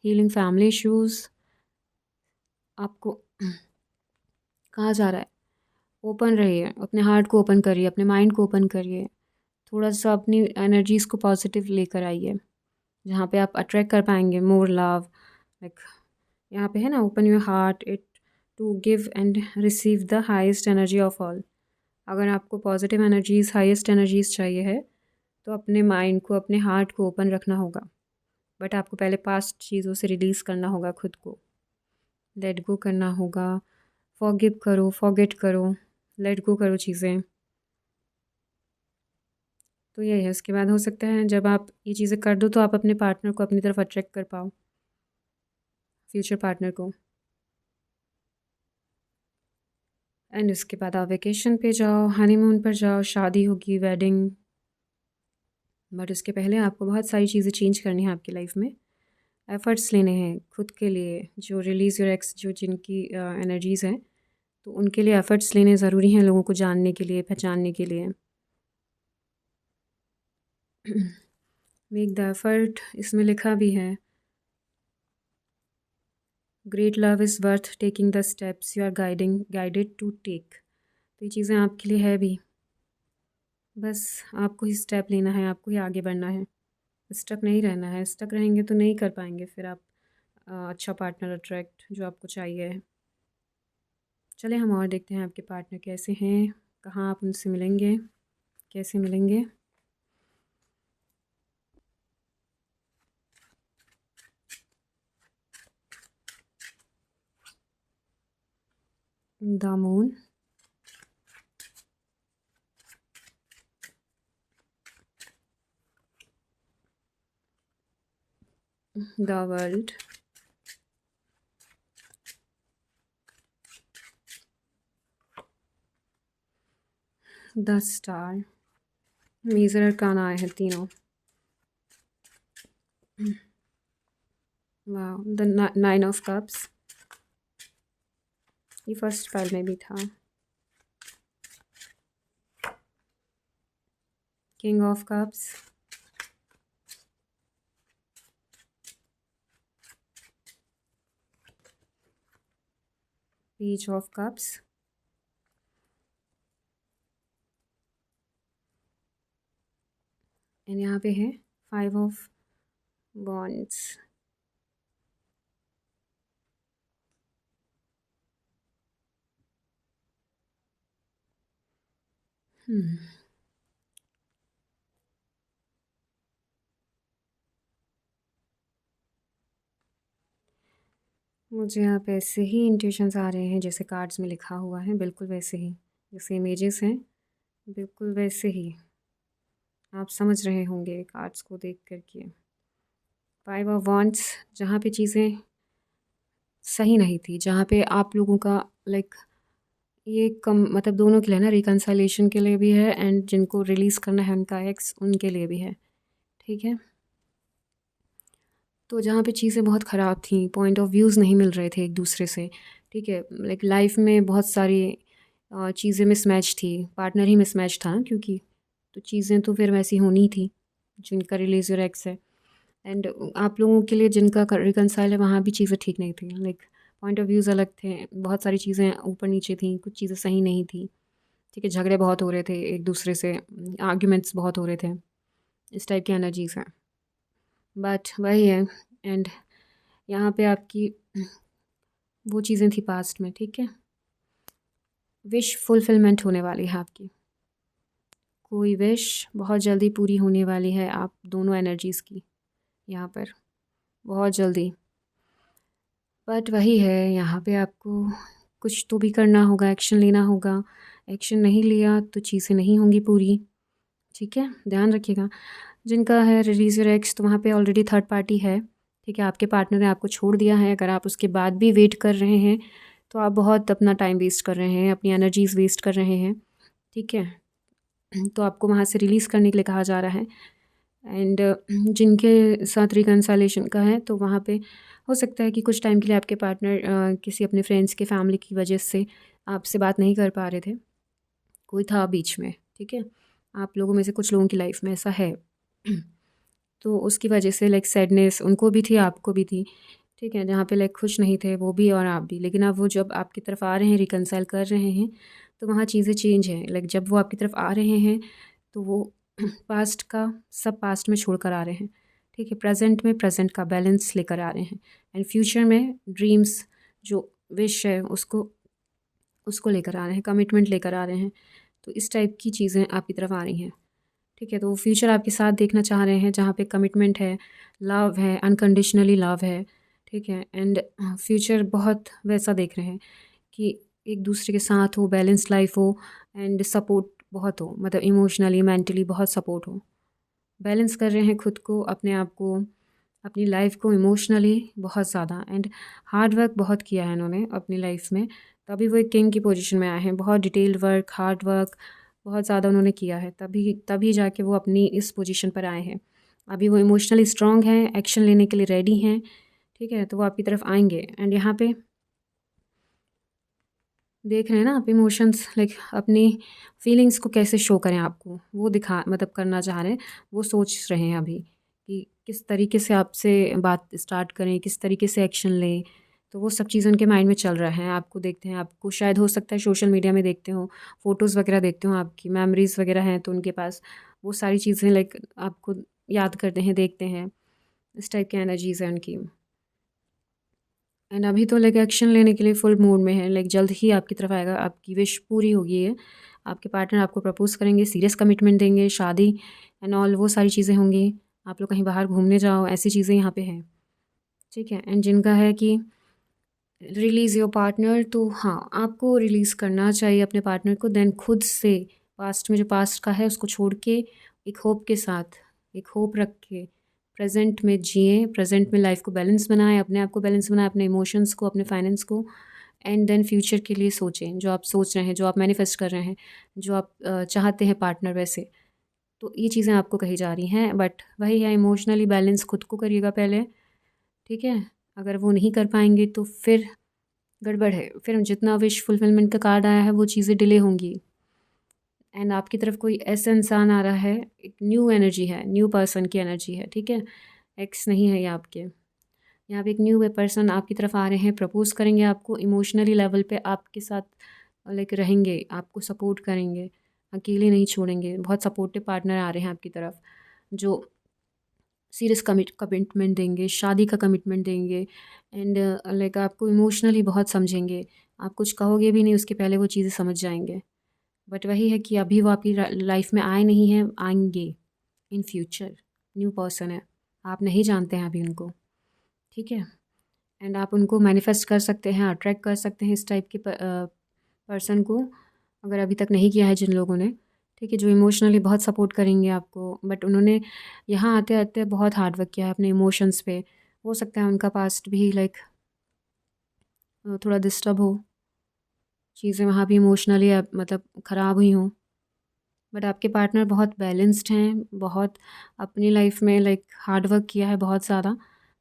healing family issues आपको कहा जा रहा है। ओपन रहिए, अपने हार्ट को ओपन करिए, अपने माइंड को ओपन करिए, थोड़ा सा अपनी एनर्जीज़ को पॉजिटिव लेकर आइए, जहाँ पे आप अट्रैक्ट कर पाएंगे मोर लव। लाइक यहाँ पे है ना, open your heart it to give and receive the highest energy of all. अगर आपको पॉजिटिव एनर्जीज़, हाईएस्ट एनर्जीज़ चाहिए है तो अपने माइंड को, अपने हार्ट को ओपन रखना होगा। बट आपको पहले पास्ट चीज़ों से रिलीज़ करना होगा, खुद को लेट गो करना होगा। फॉरगिव करो, फॉरगेट करो, लेट गो करो चीज़ें। तो यही है। उसके बाद हो सकता है जब आप ये चीज़ें कर दो तो आप अपने पार्टनर को अपनी तरफ अट्रैक्ट कर पाओ, फ्यूचर पार्टनर को। एंड उसके बाद आप वेकेशन पे जाओ, हनीमून पर जाओ, शादी होगी, वेडिंग। बट उसके पहले आपको बहुत सारी चीज़ें चेंज करनी है आपकी लाइफ में, एफ़र्ट्स लेने हैं खुद के लिए। जो रिलीज़ योर एक्स, जो जिनकी एनर्जीज़ हैं, तो उनके लिए एफ़र्ट्स लेने ज़रूरी हैं, लोगों को जानने के लिए, पहचानने के लिए। मेक द एफ़र्ट, इसमें लिखा भी है, great love is worth taking the steps you are guided to take. तो ये चीज़ें आपके लिए है भी, बस आपको ही स्टेप लेना है, आपको ही आगे बढ़ना है, स्टक नहीं रहना है। स्टक रहेंगे तो नहीं कर पाएंगे फिर आप अच्छा पार्टनर अट्रैक्ट जो आपको चाहिए। चले हम और देखते हैं आपके पार्टनर कैसे हैं, कहाँ आप उनसे मिलेंगे, कैसे मिलेंगे। The moon, the world, the star. Major arcana आए हैं तीनों। वाह, द 9 ऑफ कप्स, ये फर्स्ट फाइल में भी था। King of cups, page of cups, and यहाँ पे है 5 ऑफ वॉन्ड्स। मुझे आप ऐसे ही इंट्यूशंस आ रहे हैं जैसे कार्ड्स में लिखा हुआ है, बिल्कुल वैसे ही, जैसे इमेजेस हैं बिल्कुल वैसे ही आप समझ रहे होंगे कार्ड्स को देख कर के। 5 ऑफ वॉन्ड्स, जहाँ पे चीज़ें सही नहीं थी, जहाँ पे आप लोगों का लाइक ये कम, मतलब दोनों के लिए ना, रिकन्सिलेशन के लिए भी है एंड जिनको रिलीज़ करना है उनका एक्स, उनके लिए भी है, ठीक है। तो जहाँ पे चीज़ें बहुत ख़राब थी, पॉइंट ऑफ व्यूज़ नहीं मिल रहे थे एक दूसरे से, ठीक है, लाइक लाइफ में बहुत सारी चीज़ें मिसमैच थी, पार्टनर ही मिसमैच था ना, क्योंकि तो चीज़ें तो फिर वैसी होनी थी। जिनका रिलीज योर एक्स है एंड आप लोगों के लिए जिनका रिकनसाइल है वहाँ भी चीज़ें ठीक नहीं थी। लाइक पॉइंट ऑफ व्यूज़ अलग थे, बहुत सारी चीज़ें ऊपर नीचे थी, कुछ चीज़ें सही नहीं थी। ठीक है, झगड़े बहुत हो रहे थे एक दूसरे से, आर्ग्यूमेंट्स बहुत हो रहे थे, इस टाइप की एनर्जीज़ हैं। बट वही है, एंड यहाँ पे आपकी वो चीज़ें थी पास्ट में। ठीक है, विश फुलफिलमेंट होने वाली है आपकी, कोई विश बहुत जल्दी पूरी होने वाली है आप दोनों एनर्जीज़ की यहाँ पर, बहुत जल्दी। बट वही है, यहाँ पे आपको कुछ तो भी करना होगा, एक्शन लेना होगा। एक्शन नहीं लिया तो चीज़ें नहीं होंगी पूरी। ठीक है, ध्यान रखिएगा। जिनका है रिलीज योर एक्स, तो वहाँ पे ऑलरेडी थर्ड पार्टी है। ठीक है, आपके पार्टनर ने आपको छोड़ दिया है। अगर आप उसके बाद भी वेट कर रहे हैं तो आप बहुत अपना टाइम वेस्ट कर रहे हैं, अपनी एनर्जीज़ वेस्ट कर रहे हैं। ठीक है, तो आपको वहाँ से रिलीज़ करने के लिए कहा जा रहा है। एंड जिनके साथ रिकन्साइलेशन का है, तो वहाँ पे हो सकता है कि कुछ टाइम के लिए आपके पार्टनर किसी अपने फ्रेंड्स के फैमिली की वजह से आपसे बात नहीं कर पा रहे थे, कोई था बीच में। ठीक है, आप लोगों में से कुछ लोगों की लाइफ में ऐसा है। तो उसकी वजह से लाइक सैडनेस उनको भी थी, आपको भी थी। ठीक है, जहाँ पे लाइक खुश नहीं थे वो भी और आप भी। लेकिन अब वो जब आपकी तरफ आ रहे हैं, रिकन्साइल कर रहे हैं, तो वहाँ चीज़ें चेंज हैं। लाइक जब वो आपकी तरफ आ रहे हैं तो वो पास्ट का सब पास्ट में छोड़ कर आ रहे हैं। ठीक है, प्रेजेंट में प्रेजेंट का बैलेंस लेकर आ रहे हैं, एंड फ्यूचर में ड्रीम्स जो विश है उसको उसको लेकर आ रहे हैं, कमिटमेंट लेकर आ रहे हैं। तो इस टाइप की चीज़ें आपकी तरफ आ रही हैं। ठीक है, तो वो फ्यूचर आपके साथ देखना चाह रहे हैं जहाँ पे कमिटमेंट है, लव है, अनकंडीशनली लव है। ठीक है, एंड फ्यूचर बहुत वैसा देख रहे हैं कि एक दूसरे के साथ हो, बैलेंस लाइफ हो, एंड सपोर्ट बहुत हो, मतलब इमोशनली मेंटली बहुत सपोर्ट हो। बैलेंस कर रहे हैं खुद को, अपने आप को, अपनी लाइफ को इमोशनली बहुत ज़्यादा, एंड हार्ड वर्क बहुत किया है इन्होंने अपनी लाइफ में, तभी वो एक किंग की पोजीशन में आए हैं। बहुत डिटेल्ड वर्क, हार्ड वर्क बहुत ज़्यादा उन्होंने किया है, तभी तभी जाके वो अपनी इस पोजीशन पर आए हैं। अभी वो इमोशनली स्ट्रॉन्ग हैं, एक्शन लेने के लिए रेडी हैं। ठीक है, तो वो आपकी तरफ आएंगे। एंड यहाँ पे देख रहे हैं ना आप, इमोशंस लाइक अपनी फीलिंग्स को कैसे शो करें आपको, वो दिखा मतलब करना चाह रहे हैं। वो सोच रहे हैं अभी कि किस तरीके से आपसे बात स्टार्ट करें, किस तरीके से एक्शन लें। तो वो सब चीज़ उनके माइंड में चल रहा है। आपको देखते हैं, आपको शायद हो सकता है सोशल मीडिया में देखते हो, फ़ोटोज़ वगैरह देखते हो, आपकी मेमोरीज़ वगैरह हैं तो उनके पास वो सारी चीज़ें लाइक आपको याद करते हैं, देखते हैं। इस टाइप की एनर्जीज़ है उनकी। एंड अभी तो लाइक एक्शन लेने के लिए फुल मूड में है। लाइक जल्द ही आपकी तरफ आएगा, आपकी विश पूरी होगी है। आपके पार्टनर आपको प्रपोज करेंगे, सीरियस कमिटमेंट देंगे, शादी एंड ऑल वो सारी चीज़ें होंगी। आप लोग कहीं बाहर घूमने जाओ, ऐसी चीज़ें यहाँ पे हैं। ठीक है, एंड जिनका है कि रिलीज़ योर पार्टनर, तो हाँ, आपको रिलीज़ करना चाहिए अपने पार्टनर को। देन खुद से पास्ट में जो पास्ट का है उसको छोड़ के एक होप के साथ, एक होप रख के प्रेजेंट में जिए, प्रेजेंट में लाइफ को बैलेंस बनाएं, अपने आप को बैलेंस बनाएं, अपने इमोशंस को, अपने फाइनेंस को। एंड देन फ्यूचर के लिए सोचें, जो आप सोच रहे हैं, जो आप मैनिफेस्ट कर रहे हैं, जो आप चाहते हैं पार्टनर वैसे। तो ये चीज़ें आपको कही जा रही हैं। बट वही है, इमोशनली बैलेंस खुद को करिएगा पहले। ठीक है, अगर वो नहीं कर पाएंगे तो फिर गड़बड़ है। फिर जितना विश फुलफिलमेंट का कार्ड आया है वो चीज़ें डिले होंगी। एंड आपकी तरफ कोई ऐसा इंसान आ रहा है, एक न्यू एनर्जी है, न्यू पर्सन की एनर्जी है। ठीक है, एक्स नहीं है ये आपके। यहाँ पे एक न्यू पर्सन आपकी तरफ आ रहे हैं, प्रपोज करेंगे आपको, इमोशनली लेवल पे आपके साथ लाइक रहेंगे, आपको सपोर्ट करेंगे, अकेले नहीं छोड़ेंगे। बहुत सपोर्टिव पार्टनर आ रहे हैं आपकी तरफ, जो सीरियस कमिटमेंट देंगे, शादी का कमिटमेंट देंगे। एंड लाइक आपको इमोशनली बहुत समझेंगे। आप कुछ कहोगे भी नहीं उसके पहले वो चीज़ें समझ जाएंगे। बट वही है कि अभी वो आपकी लाइफ में आए नहीं हैं, आएंगे इन फ्यूचर। न्यू पर्सन है, आप नहीं जानते हैं अभी उनको। ठीक है, एंड आप उनको मैनिफेस्ट कर सकते हैं, अट्रैक्ट कर सकते हैं इस टाइप के पर्सन को, अगर अभी तक नहीं किया है जिन लोगों ने। ठीक है, जो इमोशनली बहुत सपोर्ट करेंगे आपको। बट उन्होंने यहाँ आते आते बहुत हार्ड वर्क किया है अपने इमोशंस पे। हो सकता है उनका पास्ट भी लाइक थोड़ा डिस्टर्ब हो, चीज़ें वहाँ भी इमोशनली मतलब ख़राब हुई हों। बट आपके पार्टनर बहुत बैलेंस्ड हैं, बहुत अपनी लाइफ में लाइक हार्ड वर्क किया है बहुत ज़्यादा।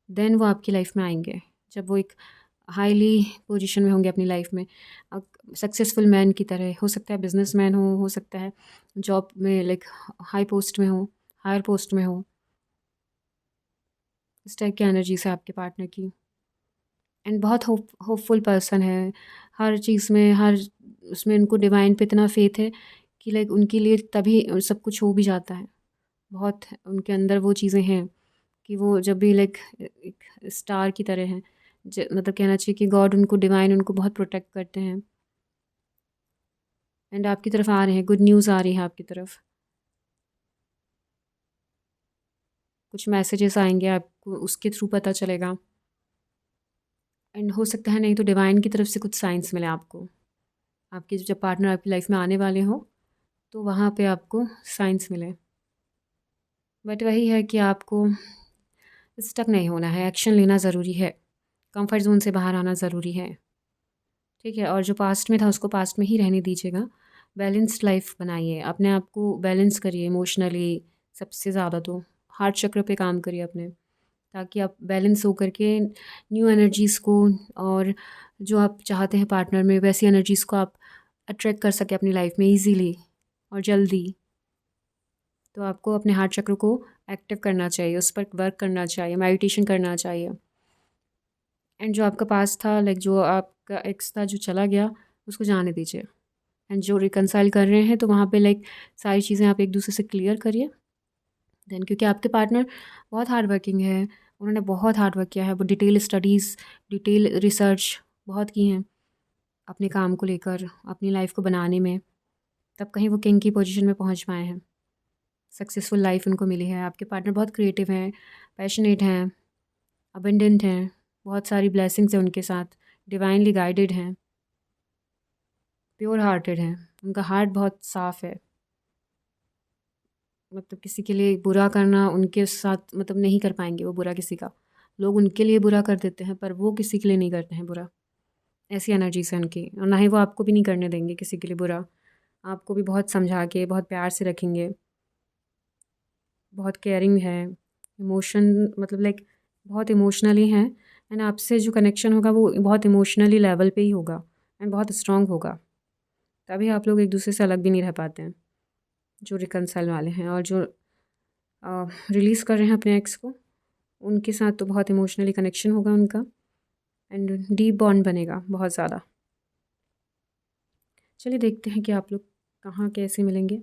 देन वो आपकी लाइफ में आएंगे, जब वो एक हाईली पोजीशन में होंगे अपनी लाइफ में, सक्सेसफुल मैन की तरह। हो सकता है बिजनेसमैन हो सकता है जॉब में लाइक हाई पोस्ट में हो, हायर पोस्ट में हो। इस टाइप की एनर्जी है आपके पार्टनर की। एंड बहुत होपफुल पर्सन है, हर चीज़ में, हर उसमें उनको डिवाइन पे इतना फेथ है कि लाइक उनके लिए तभी सब कुछ हो भी जाता है। बहुत उनके अंदर वो चीज़ें हैं कि वो जब भी लाइक एक स्टार की तरह हैं, मतलब कहना चाहिए कि गॉड उनको, डिवाइन उनको बहुत प्रोटेक्ट करते हैं। एंड आपकी तरफ आ रहे हैं, गुड न्यूज़ आ रही है आपकी तरफ, कुछ मैसेजेस आएंगे आपको, उसके थ्रू पता चलेगा। एंड हो सकता है नहीं तो डिवाइन की तरफ से कुछ साइंस मिले आपको, आपके जब पार्टनर आपकी लाइफ में आने वाले हो तो वहाँ पे आपको साइंस मिले। बट वही है कि आपको स्टक नहीं होना है, एक्शन लेना ज़रूरी है, कंफर्ट जोन से बाहर आना ज़रूरी है। ठीक है, और जो पास्ट में था उसको पास्ट में ही रहने दीजिएगा। बैलेंस्ड लाइफ बनाइए, अपने आप को बैलेंस करिए इमोशनली, सबसे ज़्यादा तो हार्ट चक्र पे काम करिए अपने, ताकि आप बैलेंस हो करके न्यू एनर्जीज़ को और जो आप चाहते हैं पार्टनर में वैसी एनर्जीज़ को आप अट्रैक्ट कर सकें अपनी लाइफ में ईजीली और जल्दी। तो आपको अपने हार्ट चक्र को एक्टिव करना चाहिए, उस पर वर्क करना चाहिए, मेडिटेशन करना चाहिए। एंड जो आपका पास था, लाइक जो आपका एक्स था जो चला गया, उसको जाने दीजिए। एंड जो रिकनसाइल कर रहे हैं तो वहाँ पे लाइक सारी चीज़ें आप एक दूसरे से क्लियर करिए देन, क्योंकि आपके पार्टनर बहुत हार्ड वर्किंग है, उन्होंने बहुत हार्ड वर्क किया है, वो डिटेल स्टडीज़, डिटेल रिसर्च बहुत की हैं अपने काम को लेकर, अपनी लाइफ को बनाने में, तब कहीं वो किंग की पोजीशन में पहुंच पाए हैं, सक्सेसफुल लाइफ उनको मिली है। आपके पार्टनर बहुत क्रिएटिव हैं, पैशनेट हैं, अबेंडेंट हैं, बहुत सारी ब्लेसिंग्स हैं उनके साथ, डिवाइनली गाइडेड हैं, प्योर हार्टेड हैं, उनका हार्ट बहुत साफ़ है। मतलब किसी के लिए बुरा करना उनके साथ, मतलब नहीं कर पाएंगे वो बुरा किसी का। लोग उनके लिए बुरा कर देते हैं पर वो किसी के लिए नहीं करते हैं बुरा। ऐसी एनर्जी है उनकी, और ना ही वो आपको भी नहीं करने देंगे किसी के लिए बुरा। आपको भी बहुत समझा के, बहुत प्यार से रखेंगे, बहुत केयरिंग है, इमोशन, मतलब लाइक बहुत इमोशनली हैं। एंड आपसे जो कनेक्शन होगा वो बहुत इमोशनली लेवल पे ही होगा एंड बहुत स्ट्रॉन्ग होगा, तभी आप लोग एक दूसरे से अलग भी नहीं रह पाते हैं। जो रिकनसाइल वाले हैं और जो रिलीज़ कर रहे हैं अपने एक्स को, उनके साथ तो बहुत इमोशनली कनेक्शन होगा उनका एंड डीप बॉन्ड बनेगा बहुत ज़्यादा। चलिए देखते हैं कि आप लोग कहाँ कैसे मिलेंगे।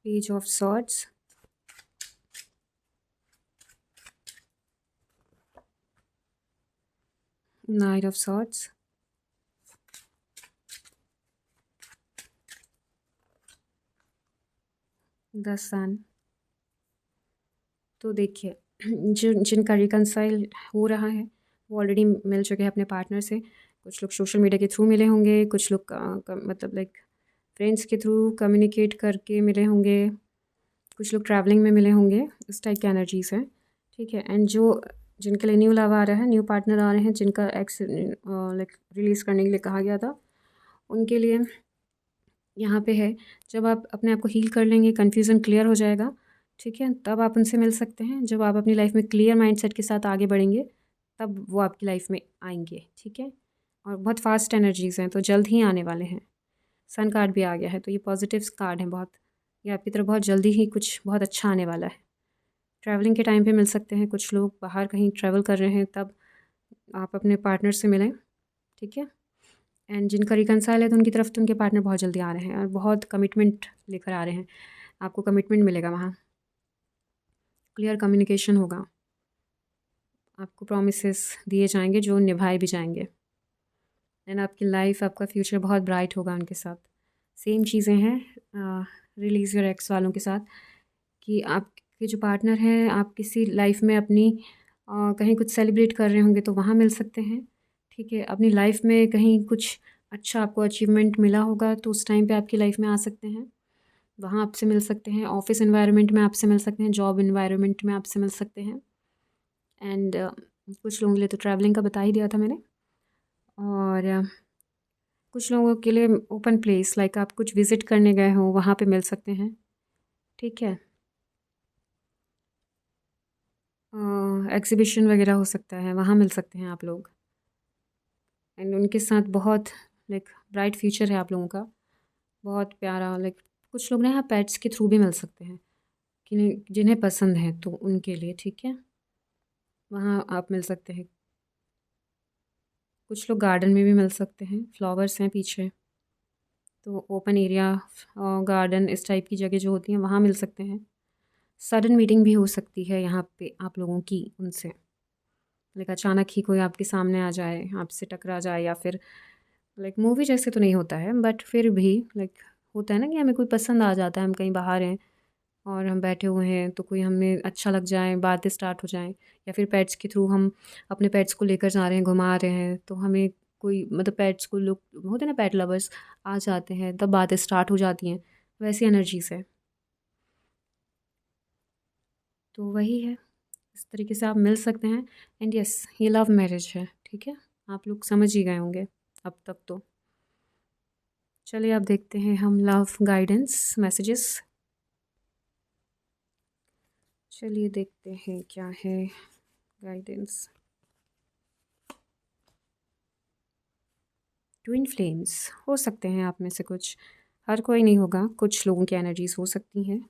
Page of swords, knight of swords, the sun. तो देखिए जिनका रिकनसाइल हो रहा है वो ऑलरेडी मिल चुके हैं अपने पार्टनर से। कुछ लोग सोशल मीडिया के थ्रू मिले होंगे, कुछ लोग मतलब लाइक फ्रेंड्स के थ्रू कम्युनिकेट करके मिले होंगे, कुछ लोग ट्रैवलिंग में मिले होंगे। इस टाइप की एनर्जीज़ हैं, ठीक है। एंड जो जिनके लिए न्यू लव आ रहा है, न्यू पार्टनर आ रहे हैं, जिनका एक्स लाइक रिलीज़ करने के लिए कहा गया था, उनके लिए यहाँ पे है, जब आप अपने आप को हील कर लेंगे, कन्फ्यूज़न क्लियर हो जाएगा, ठीक है, तब आप उनसे मिल सकते हैं। जब आप अपनी लाइफ में क्लियर माइंडसेट के साथ आगे बढ़ेंगे तब वो आपकी लाइफ में आएंगे, ठीक है। और बहुत फास्ट एनर्जीज़ हैं तो जल्द ही आने वाले हैं। सन कार्ड भी आ गया है तो ये पॉजिटिव कार्ड हैं बहुत, ये आपकी तरफ बहुत जल्दी ही कुछ बहुत अच्छा आने वाला है। ट्रैवलिंग के टाइम पे मिल सकते हैं, कुछ लोग बाहर कहीं ट्रैवल कर रहे हैं तब आप अपने पार्टनर से मिलें, ठीक है। एंड जिनका रिकनसाइल है तो उनकी तरफ तो उनके पार्टनर बहुत जल्दी आ रहे हैं और बहुत कमिटमेंट लेकर आ रहे हैं। आपको कमिटमेंट मिलेगा वहाँ, क्लियर कम्युनिकेशन होगा, आपको प्रॉमिसेस दिए जाएंगे जो निभाए भी जाएंगे। एंड आपकी लाइफ, आपका फ्यूचर बहुत ब्राइट होगा उनके साथ। सेम चीज़ें हैं रिलीज़ योर एक्स वालों के साथ, कि आपके जो पार्टनर हैं, आप किसी लाइफ में अपनी कहीं कुछ सेलिब्रेट कर रहे होंगे तो वहाँ मिल सकते हैं, ठीक है। अपनी लाइफ में कहीं कुछ अच्छा आपको अचीवमेंट मिला होगा तो उस टाइम पे आपकी लाइफ में आ सकते हैं, वहाँ आपसे मिल सकते हैं। ऑफिस इन्वायरमेंट में आपसे मिल सकते हैं, जॉब इन्वायरमेंट में आपसे मिल सकते हैं। एंड कुछ लोगों के लिए तो ट्रैवलिंग का बता ही दिया था मैंने। और कुछ लोगों के लिए ओपन प्लेस, लाइक आप कुछ विज़िट करने गए हो वहाँ पे मिल सकते हैं, ठीक है। एग्ज़िबिशन वगैरह हो सकता है, वहाँ मिल सकते हैं आप लोग। एंड उनके साथ बहुत लाइक ब्राइट फ्यूचर है आप लोगों का, बहुत प्यारा। लाइक कुछ लोग ना यहाँ पेट्स के थ्रू भी मिल सकते हैं, जिन्हें पसंद है तो उनके लिए, ठीक है, वहाँ आप मिल सकते हैं। कुछ लोग गार्डन में भी मिल सकते हैं, फ्लावर्स हैं पीछे, तो ओपन एरिया, गार्डन, इस टाइप की जगह जो होती हैं वहाँ मिल सकते हैं। सडन मीटिंग भी हो सकती है यहाँ पे आप लोगों की उनसे, लाइक अचानक ही कोई आपके सामने आ जाए, आपसे टकरा जाए, या फिर लाइक मूवी जैसे तो नहीं होता है बट फिर भी लाइक होता है ना कि हमें कोई पसंद आ जाता है, हम कहीं बाहर हैं और हम बैठे हुए हैं तो कोई हमें अच्छा लग जाए, बातें स्टार्ट हो जाएं, या फिर पेट्स के थ्रू हम अपने पेट्स को लेकर जा रहे हैं, घुमा रहे हैं, तो हमें कोई मतलब पेट्स को लोग होते हैं ना, पेट लवर्स आ जाते हैं, तब बातें स्टार्ट हो जाती हैं, वैसी एनर्जी से। तो वही है, इस तरीके से आप मिल सकते हैं। एंड यस, ये लव मैरिज है, ठीक है, आप लोग समझ ही गए होंगे अब तक तो। चलिए अब देखते हैं हम लव गाइडेंस मैसेजेस। चलिए देखते हैं क्या है गाइडेंस। ट्विन फ्लेम्स हो सकते हैं आप में से कुछ, हर कोई नहीं होगा, कुछ लोगों की एनर्जीज हो सकती हैं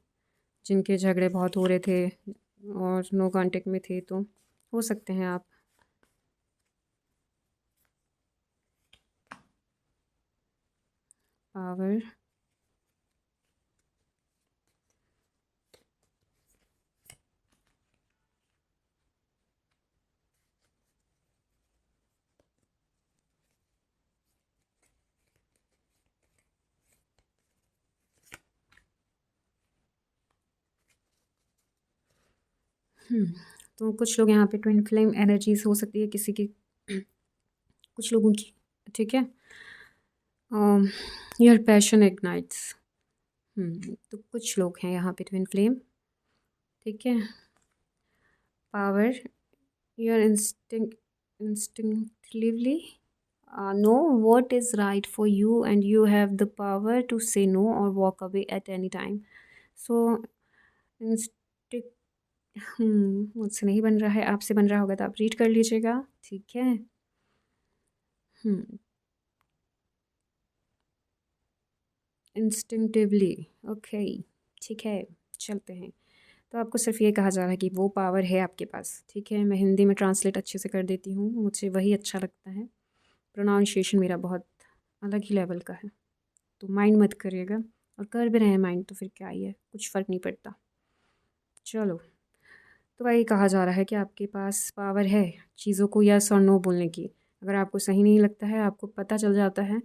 जिनके झगड़े बहुत हो रहे थे और नो कांटेक्ट में थे, तो हो सकते हैं आप। पावर, तो कुछ लोग यहाँ पे ट्विन फ्लेम एनर्जीज हो सकती है किसी की, कुछ लोगों की, ठीक है। योर पैशन इग्नाइट्स, तो कुछ लोग हैं यहाँ पे ट्विन फ्लेम, ठीक है। Power, your instinctively know what is right for you and you have the power to say no or walk away at any time. So instinct, मुझसे नहीं बन रहा है, आपसे बन रहा होगा तो आप रीड कर लीजिएगा, ठीक है। इंस्टिंक्टिवली, ओके, ठीक है, चलते हैं। तो आपको सिर्फ ये कहा जा रहा है कि वो पावर है आपके पास, ठीक है। मैं हिंदी में ट्रांसलेट अच्छे से कर देती हूँ, मुझे वही अच्छा लगता है, प्रोनाउंसिएशन मेरा बहुत अलग ही लेवल का है, तो माइंड मत करिएगा, और कर भी रहे हैं माइंड तो फिर क्या ही है, कुछ फ़र्क नहीं पड़ता। चलो, तो वही कहा जा रहा है कि आपके पास पावर है चीज़ों को यस और नो बोलने की। अगर आपको सही नहीं लगता है, आपको पता चल जाता है,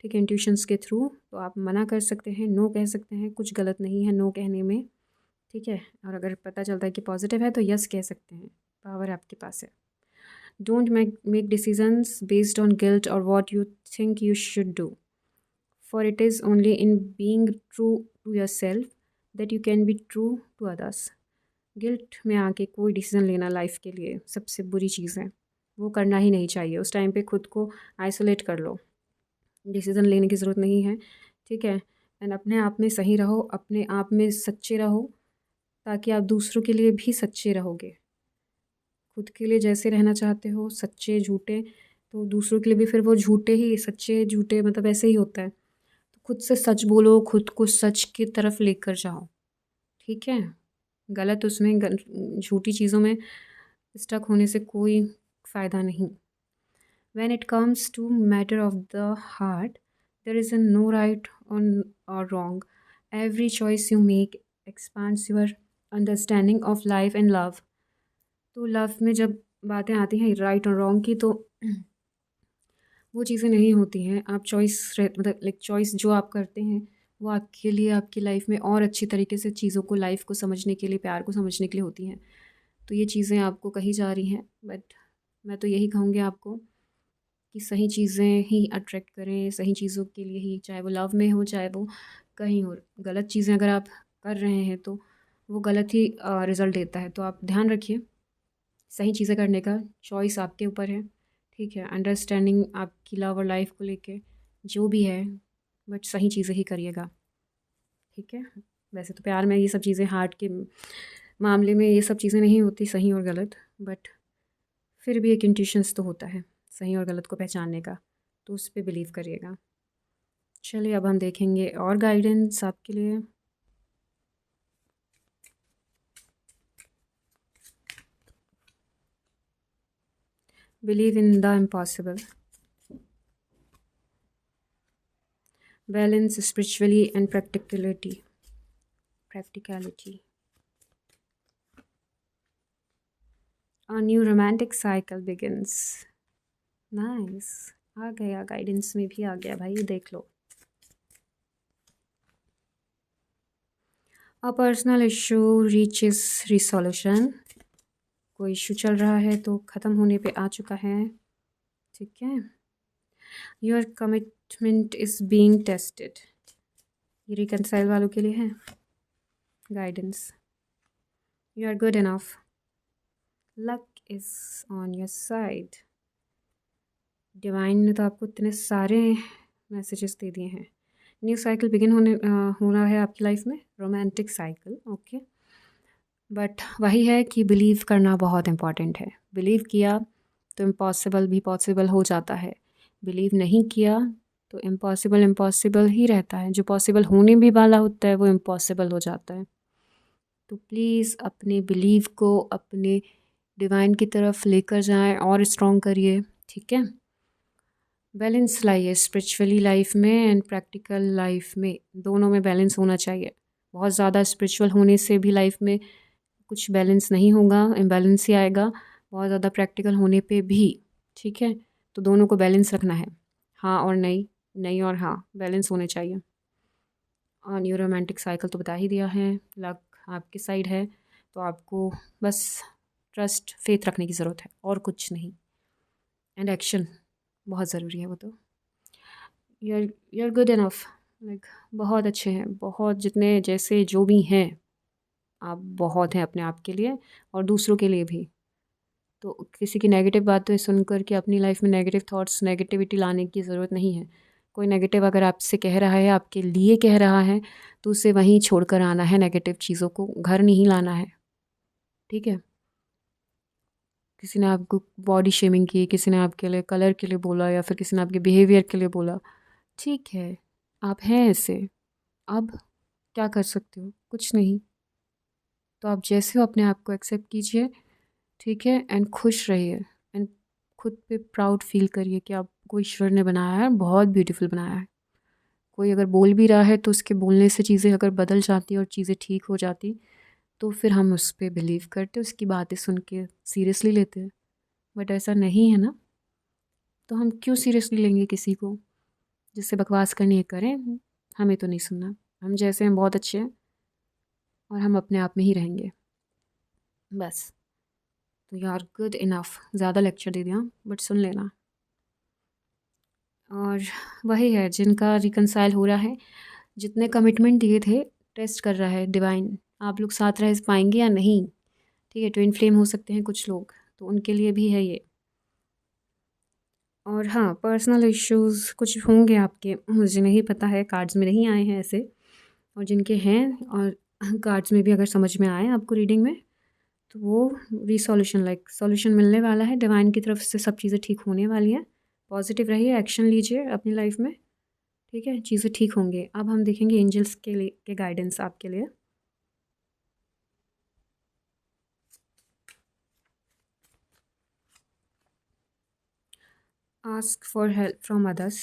ठीक है, इंट्यूशंस के थ्रू, तो आप मना कर सकते हैं, नो कह सकते हैं, कुछ गलत नहीं है नो कहने में, ठीक है। और अगर पता चलता है कि पॉजिटिव है तो यस कह सकते हैं, पावर आपके पास है। Don't make decisions based on guilt और what you think you should do, for it is only in being true to your self that you can be true to others. Guilt में आके कोई decision लेना life के लिए सबसे बुरी चीज़ है, वो करना ही नहीं चाहिए। उस टाइम पे खुद को आइसोलेट कर लो, डिसीज़न लेने की ज़रूरत नहीं है, ठीक है। एंड अपने आप में सही रहो, अपने आप में सच्चे रहो, ताकि आप दूसरों के लिए भी सच्चे रहोगे। खुद के लिए जैसे रहना चाहते हो, सच्चे झूठे, तो दूसरों के लिए भी फिर वो झूठे ही, सच्चे झूठे मतलब ऐसे ही होता है। तो खुद से सच बोलो, खुद को सच की तरफ लेकर जाओ, ठीक है। गलत उसमें झूठी चीज़ों में स्टक होने से कोई फ़ायदा नहीं। When it comes to matter of the heart, there is a no right or wrong. Every choice you make expands your understanding of life and love. तो लव में जब बातें आती हैं राइट और रॉन्ग की, तो वो चीज़ें नहीं होती हैं। आप मतलब लाइक चॉइस जो आप करते हैं वो आपके लिए, आपकी लाइफ में और अच्छी तरीके से चीज़ों को, लाइफ को समझने के लिए, प्यार को समझने के लिए होती हैं। तो ये चीज़ें आपको कही जा रही हैं, बट मैं तो यही कहूँगी आपको कि सही चीज़ें ही अट्रैक्ट करें, सही चीज़ों के लिए ही, चाहे वो लव में हो, चाहे वो कहीं हो। गलत चीज़ें अगर आप कर रहे हैं तो वो गलत ही रिज़ल्ट देता है। तो आप ध्यान रखिए, सही चीज़ें करने का चॉइस आपके ऊपर है, ठीक है। अंडरस्टैंडिंग आपकी लव और लाइफ को लेके जो भी है, बट सही चीज़ें ही करिएगा, ठीक है। वैसे तो प्यार में ये सब चीज़ें हार्ट के मामले में ये सब चीज़ें नहीं होती सही और गलत, बट फिर भी एक इंट्यूशंस तो होता है सही और गलत को पहचानने का, तो उस पर बिलीव करिएगा। चलिए अब हम देखेंगे और गाइडेंस आपके लिए। Believe in the impossible, balance spiritually and practicality. A new romantic cycle begins. Nice. आ गया, गाइडेंस में भी आ गया भाई, देख लो। A personal issue reaches resolution. कोई इशू चल रहा है तो ख़त्म होने पे आ चुका है, ठीक है। Your commitment is being tested. ये रिकनसाइल वालों के लिए है guidance. You are good enough. Luck is on your side. Divine ने तो आपको इतने सारे मैसेजेस दे दिए हैं। न्यू साइकिल बिगिन हो रहा है आपकी लाइफ में, रोमांटिक साइकिल, ओके। बट वही है कि बिलीव करना बहुत इम्पॉर्टेंट है। बिलीव किया तो इम्पॉसिबल भी पॉसिबल हो जाता है, बिलीव नहीं किया तो इम्पॉसिबल इम्पॉसिबल ही रहता है। जो पॉसिबल होने भी वाला होता है वो इम्पॉसिबल हो जाता है। तो प्लीज़ अपने बिलीव को अपने डिवाइन की तरफ लेकर जाएं और स्ट्रॉन्ग करिए, ठीक है। बैलेंस लाइए स्पिरिचुअली लाइफ में एंड प्रैक्टिकल लाइफ में, दोनों में बैलेंस होना चाहिए। बहुत ज़्यादा स्पिरिचुअल होने से भी लाइफ में कुछ बैलेंस नहीं होगा, इम्बैलेंस ही आएगा। बहुत ज़्यादा प्रैक्टिकल होने पे भी, ठीक है। तो दोनों को बैलेंस रखना है, हाँ और नहीं, नहीं और हाँ, बैलेंस होने चाहिए। और न्यू रोमांटिक साइकिल तो बता ही दिया है। लक आपकी साइड है, तो आपको बस ट्रस्ट फेथ रखने की ज़रूरत है और कुछ नहीं। एंड एक्शन बहुत ज़रूरी है वो तो। You are good enough, like बहुत अच्छे हैं, बहुत जितने जैसे जो भी हैं आप बहुत हैं अपने आप के लिए और दूसरों के लिए भी। तो किसी की नेगेटिव बातें सुनकर के अपनी लाइफ में नेगेटिव थॉट्स नेगेटिविटी लाने की ज़रूरत नहीं है। कोई नेगेटिव अगर आपसे कह रहा है, आपके लिए कह रहा है, तो उसे वहीं छोड़कर आना है। नेगेटिव चीज़ों को घर नहीं लाना है, ठीक है। किसी ने आपको बॉडी शेमिंग की, किसी ने आपके लिए कलर के लिए बोला या फिर किसी ने आपके बिहेवियर के लिए बोला, ठीक है आप हैं ऐसे, अब क्या कर सकते हो, कुछ नहीं। तो आप जैसे हो अपने आप को एक्सेप्ट कीजिए, ठीक है। एंड खुश रहिए एंड खुद पे प्राउड फील करिए कि आपको ईश्वर ने बनाया है, बहुत ब्यूटीफुल बनाया है। कोई अगर बोल भी रहा है तो उसके बोलने से चीज़ें अगर बदल जाती और चीज़ें ठीक हो जाती तो फिर हम उस पर बिलीव करते, उसकी बातें सुन के सीरियसली लेते हैं। बट ऐसा नहीं है ना, तो हम क्यों सीरियसली लेंगे किसी को। जिससे बकवास करनी है करें, हमें तो नहीं सुनना। हम जैसे हैं बहुत अच्छे हैं और हम अपने आप में ही रहेंगे बस। तो यू आर गुड इनफ, ज़्यादा लेक्चर दे दिया बट सुन लेना। और वही है जिनका रिकनसाइल हो रहा है, जितने कमिटमेंट दिए थे टेस्ट कर रहा है डिवाइन, आप लोग साथ रह पाएंगे या नहीं, ठीक है। ट्विन फ्लेम हो सकते हैं कुछ लोग, तो उनके लिए भी है ये। और हाँ, पर्सनल इश्यूज़ कुछ होंगे आपके, मुझे नहीं पता है, कार्ड्स में नहीं आए हैं ऐसे। और जिनके हैं और कार्ड्स में भी अगर समझ में आए आपको रीडिंग में, तो वो रिसोल्यूशन लाइक सॉल्यूशन मिलने वाला है डिवाइन की तरफ से, सब चीज़ें ठीक होने वाली हैं। पॉजिटिव रहिए, एक्शन लीजिए अपनी लाइफ में, ठीक है, चीज़ें ठीक होंगे। अब हम देखेंगे एंजल्स के लिए के गाइडेंस आपके लिए। Ask for help from others.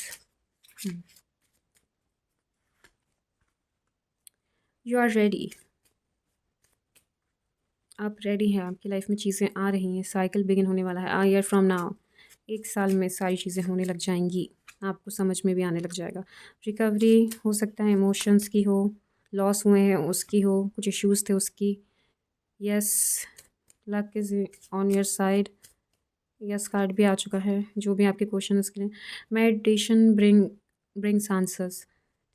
You are ready, आप रेडी हैं, आपकी लाइफ में चीज़ें आ रही हैं, साइकिल बिगिन होने वाला है। आ ईयर फ्रॉम नाउ, 1 साल में सारी चीज़ें होने लग जाएंगी, आपको समझ में भी आने लग जाएगा। रिकवरी हो सकता है इमोशंस की हो, लॉस हुए हैं उसकी हो, कुछ इश्यूज़ थे उसकी। Yes, luck is on your side, yes card भी आ चुका है। जो भी आपके क्वेश्चन उसके लिए मेडिटेशन ब्रिंग्स आंसर्स,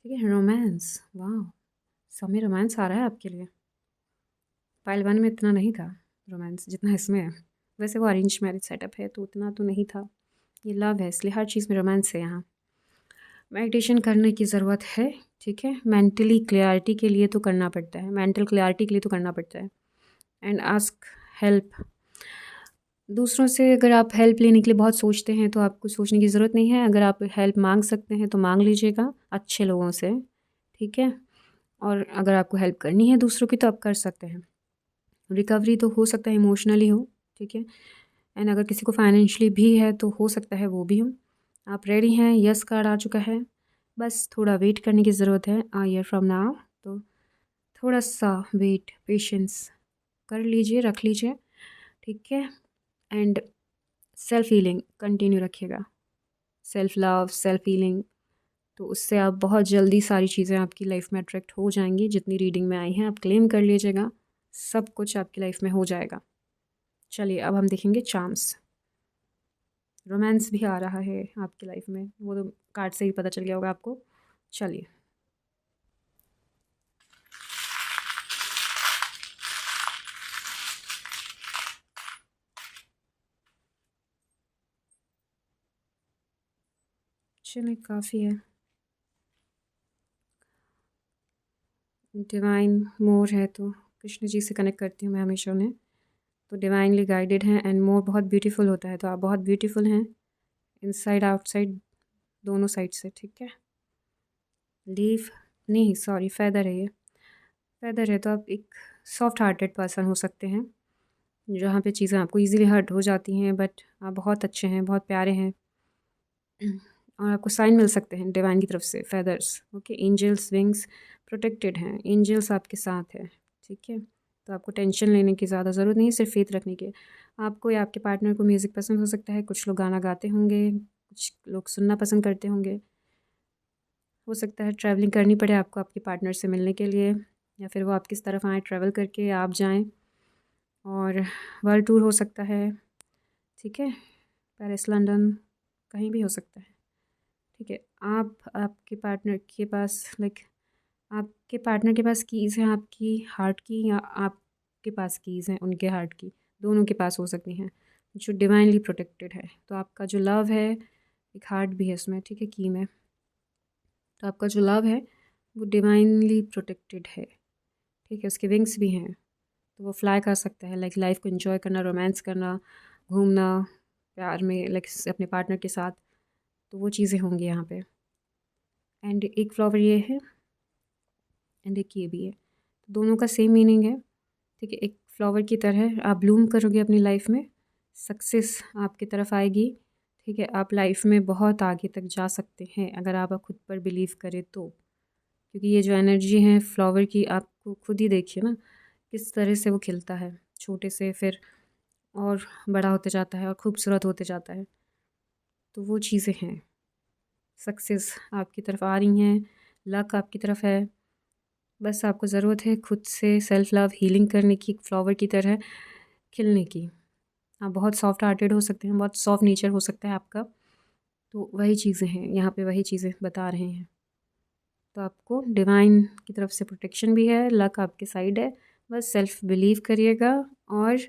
ठीक है। रोमांस, वाह, समय रोमांस आ रहा है आपके लिए। पाइल 1 में इतना नहीं था रोमांस जितना इसमें है। वैसे वो अरेंज मैरिज सेटअप है तो उतना तो नहीं था, ये लव है इसलिए हर चीज़ में रोमांस है यहाँ। मेडिटेशन करने की ज़रूरत है, ठीक है। मेंटली क्लियरिटी के लिए तो करना पड़ता है, मेंटल क्लियरिटी के लिए तो करना पड़ता है। And ask help. दूसरों से अगर आप हेल्प लेने के लिए बहुत सोचते हैं तो आपको सोचने की ज़रूरत नहीं है। अगर आप हेल्प मांग सकते हैं तो मांग लीजिएगा अच्छे लोगों से, ठीक है। और अगर आपको हेल्प करनी है दूसरों की तो आप कर सकते हैं। रिकवरी तो हो सकता है इमोशनली हो, ठीक है। एंड अगर किसी को फाइनेंशियली भी है तो हो सकता है वो भी हो। आप रेडी हैं? यस कार्ड आ चुका है, बस थोड़ा वेट करने की ज़रूरत है आ ईयर फ्रॉम नाउ। तो थोड़ा सा वेट, पेशेंस कर लीजिए, रख लीजिए, ठीक है। एंड सेल्फ हीलिंग कंटिन्यू रखिएगा, सेल्फ लव, सेल्फ हीलिंग। तो उससे आप बहुत जल्दी सारी चीज़ें आपकी लाइफ में अट्रैक्ट हो जाएंगी। जितनी रीडिंग में आई हैं आप क्लेम कर लीजिएगा, सब कुछ आपकी लाइफ में हो जाएगा। चलिए अब हम देखेंगे चार्म्स। रोमांस भी आ रहा है आपकी लाइफ में, वो तो कार्ड से ही पता चल गया होगा आपको। चलिए चलिए काफ़ी है। डिवाइन मोर है तो कृष्ण जी से कनेक्ट करती हूँ मैं हमेशा उन्हें। तो डिवाइनली गाइडेड हैं एंड मोर बहुत ब्यूटीफुल होता है, तो आप बहुत ब्यूटीफुल हैं इनसाइड आउटसाइड दोनों साइड से, ठीक है। लीफ नहीं, सॉरी, फेदर है ये। फेदर है तो आप एक सॉफ्ट हार्टेड पर्सन हो सकते हैं, जहाँ पे चीज़ें आपको इजीली हर्ट हो जाती हैं, बट आप बहुत अच्छे हैं, बहुत प्यारे हैं। और आपको साइन मिल सकते हैं डिवाइन की तरफ से, feathers, okay. Angels wings, protected हैं, एंजल्स आपके साथ है, ठीक है। तो आपको टेंशन लेने की ज़्यादा ज़रूरत नहीं है, सिर्फ फेथ रखने की। आपको या आपके पार्टनर को म्यूज़िक पसंद हो सकता है, कुछ लोग गाना गाते होंगे, कुछ लोग सुनना पसंद करते होंगे। हो सकता है ट्रैवलिंग करनी पड़े आपको आपके पार्टनर से मिलने के लिए, या फिर वो आपकी तरफ आए ट्रैवल करके आप जाएं। और वर्ल्ड टूर हो सकता है, ठीक है। पेरिस, लंदन, कहीं भी हो सकता है, ठीक है। आप आपके पार्टनर के पास आपके पार्टनर के पास कीज़ हैं आपकी हार्ट की, या आपके पास कीज़ हैं उनके हार्ट की, दोनों के पास हो सकती हैं, जो डिवाइनली प्रोटेक्टेड है। तो आपका जो लव है, एक हार्ट भी है उसमें, ठीक है, की में। तो आपका जो लव है वो डिवाइनली प्रोटेक्टेड है, ठीक है। उसके विंग्स भी हैं, तो वो फ्लाई कर सकता है, लाइफ को एंजॉय करना, रोमांस करना, घूमना, प्यार में, अपने पार्टनर के साथ। तो वो चीज़ें होंगी यहाँ पे। एंड एक फ्लावर ये है एंड एक ये भी है, तो दोनों का सेम मीनिंग है, ठीक है। एक फ्लावर की तरह आप ब्लूम करोगे अपनी लाइफ में, सक्सेस आपकी तरफ आएगी, ठीक है। आप लाइफ में बहुत आगे तक जा सकते हैं अगर आप खुद पर बिलीव करें तो। क्योंकि ये जो एनर्जी है फ्लावर की, आपको खुद ही देखिए ना किस तरह से वो खिलता है, छोटे से फिर और बड़ा होते जाता है और खूबसूरत होते जाता है। तो वो चीज़ें हैं, सक्सेस आपकी तरफ आ रही हैं, लक आपकी तरफ है। बस आपको ज़रूरत है खुद से सेल्फ लव हीलिंग करने की, फ्लावर की तरह खिलने की। आप बहुत सॉफ्ट हार्टेड हो सकते हैं, बहुत सॉफ्ट नेचर हो सकता है आपका। तो वही चीज़ें हैं यहाँ पे, वही चीज़ें बता रहे हैं। तो आपको डिवाइन की तरफ से प्रोटेक्शन भी है, लक आपके साइड है। बस सेल्फ बिलीव करिएगा और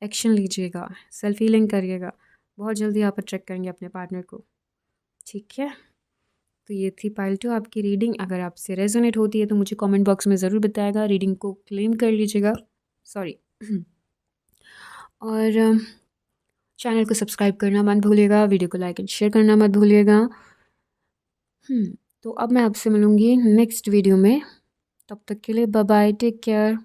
एक्शन लीजिएगा, सेल्फ हीलिंग करिएगा, बहुत जल्दी आप अट्रैक्ट करेंगे अपने पार्टनर को, ठीक है। तो ये थी पाइल 2 आपकी रीडिंग। अगर आपसे रेजोनेट होती है तो मुझे कमेंट बॉक्स में ज़रूर बताएगा, रीडिंग को क्लेम कर लीजिएगा, सॉरी। और चैनल को सब्सक्राइब करना मत भूलिएगा, वीडियो को लाइक एंड शेयर करना मत भूलिएगा। तो अब मैं आपसे मिलूँगी नेक्स्ट वीडियो में, तब तक के लिए बाय बाय, टेक केयर।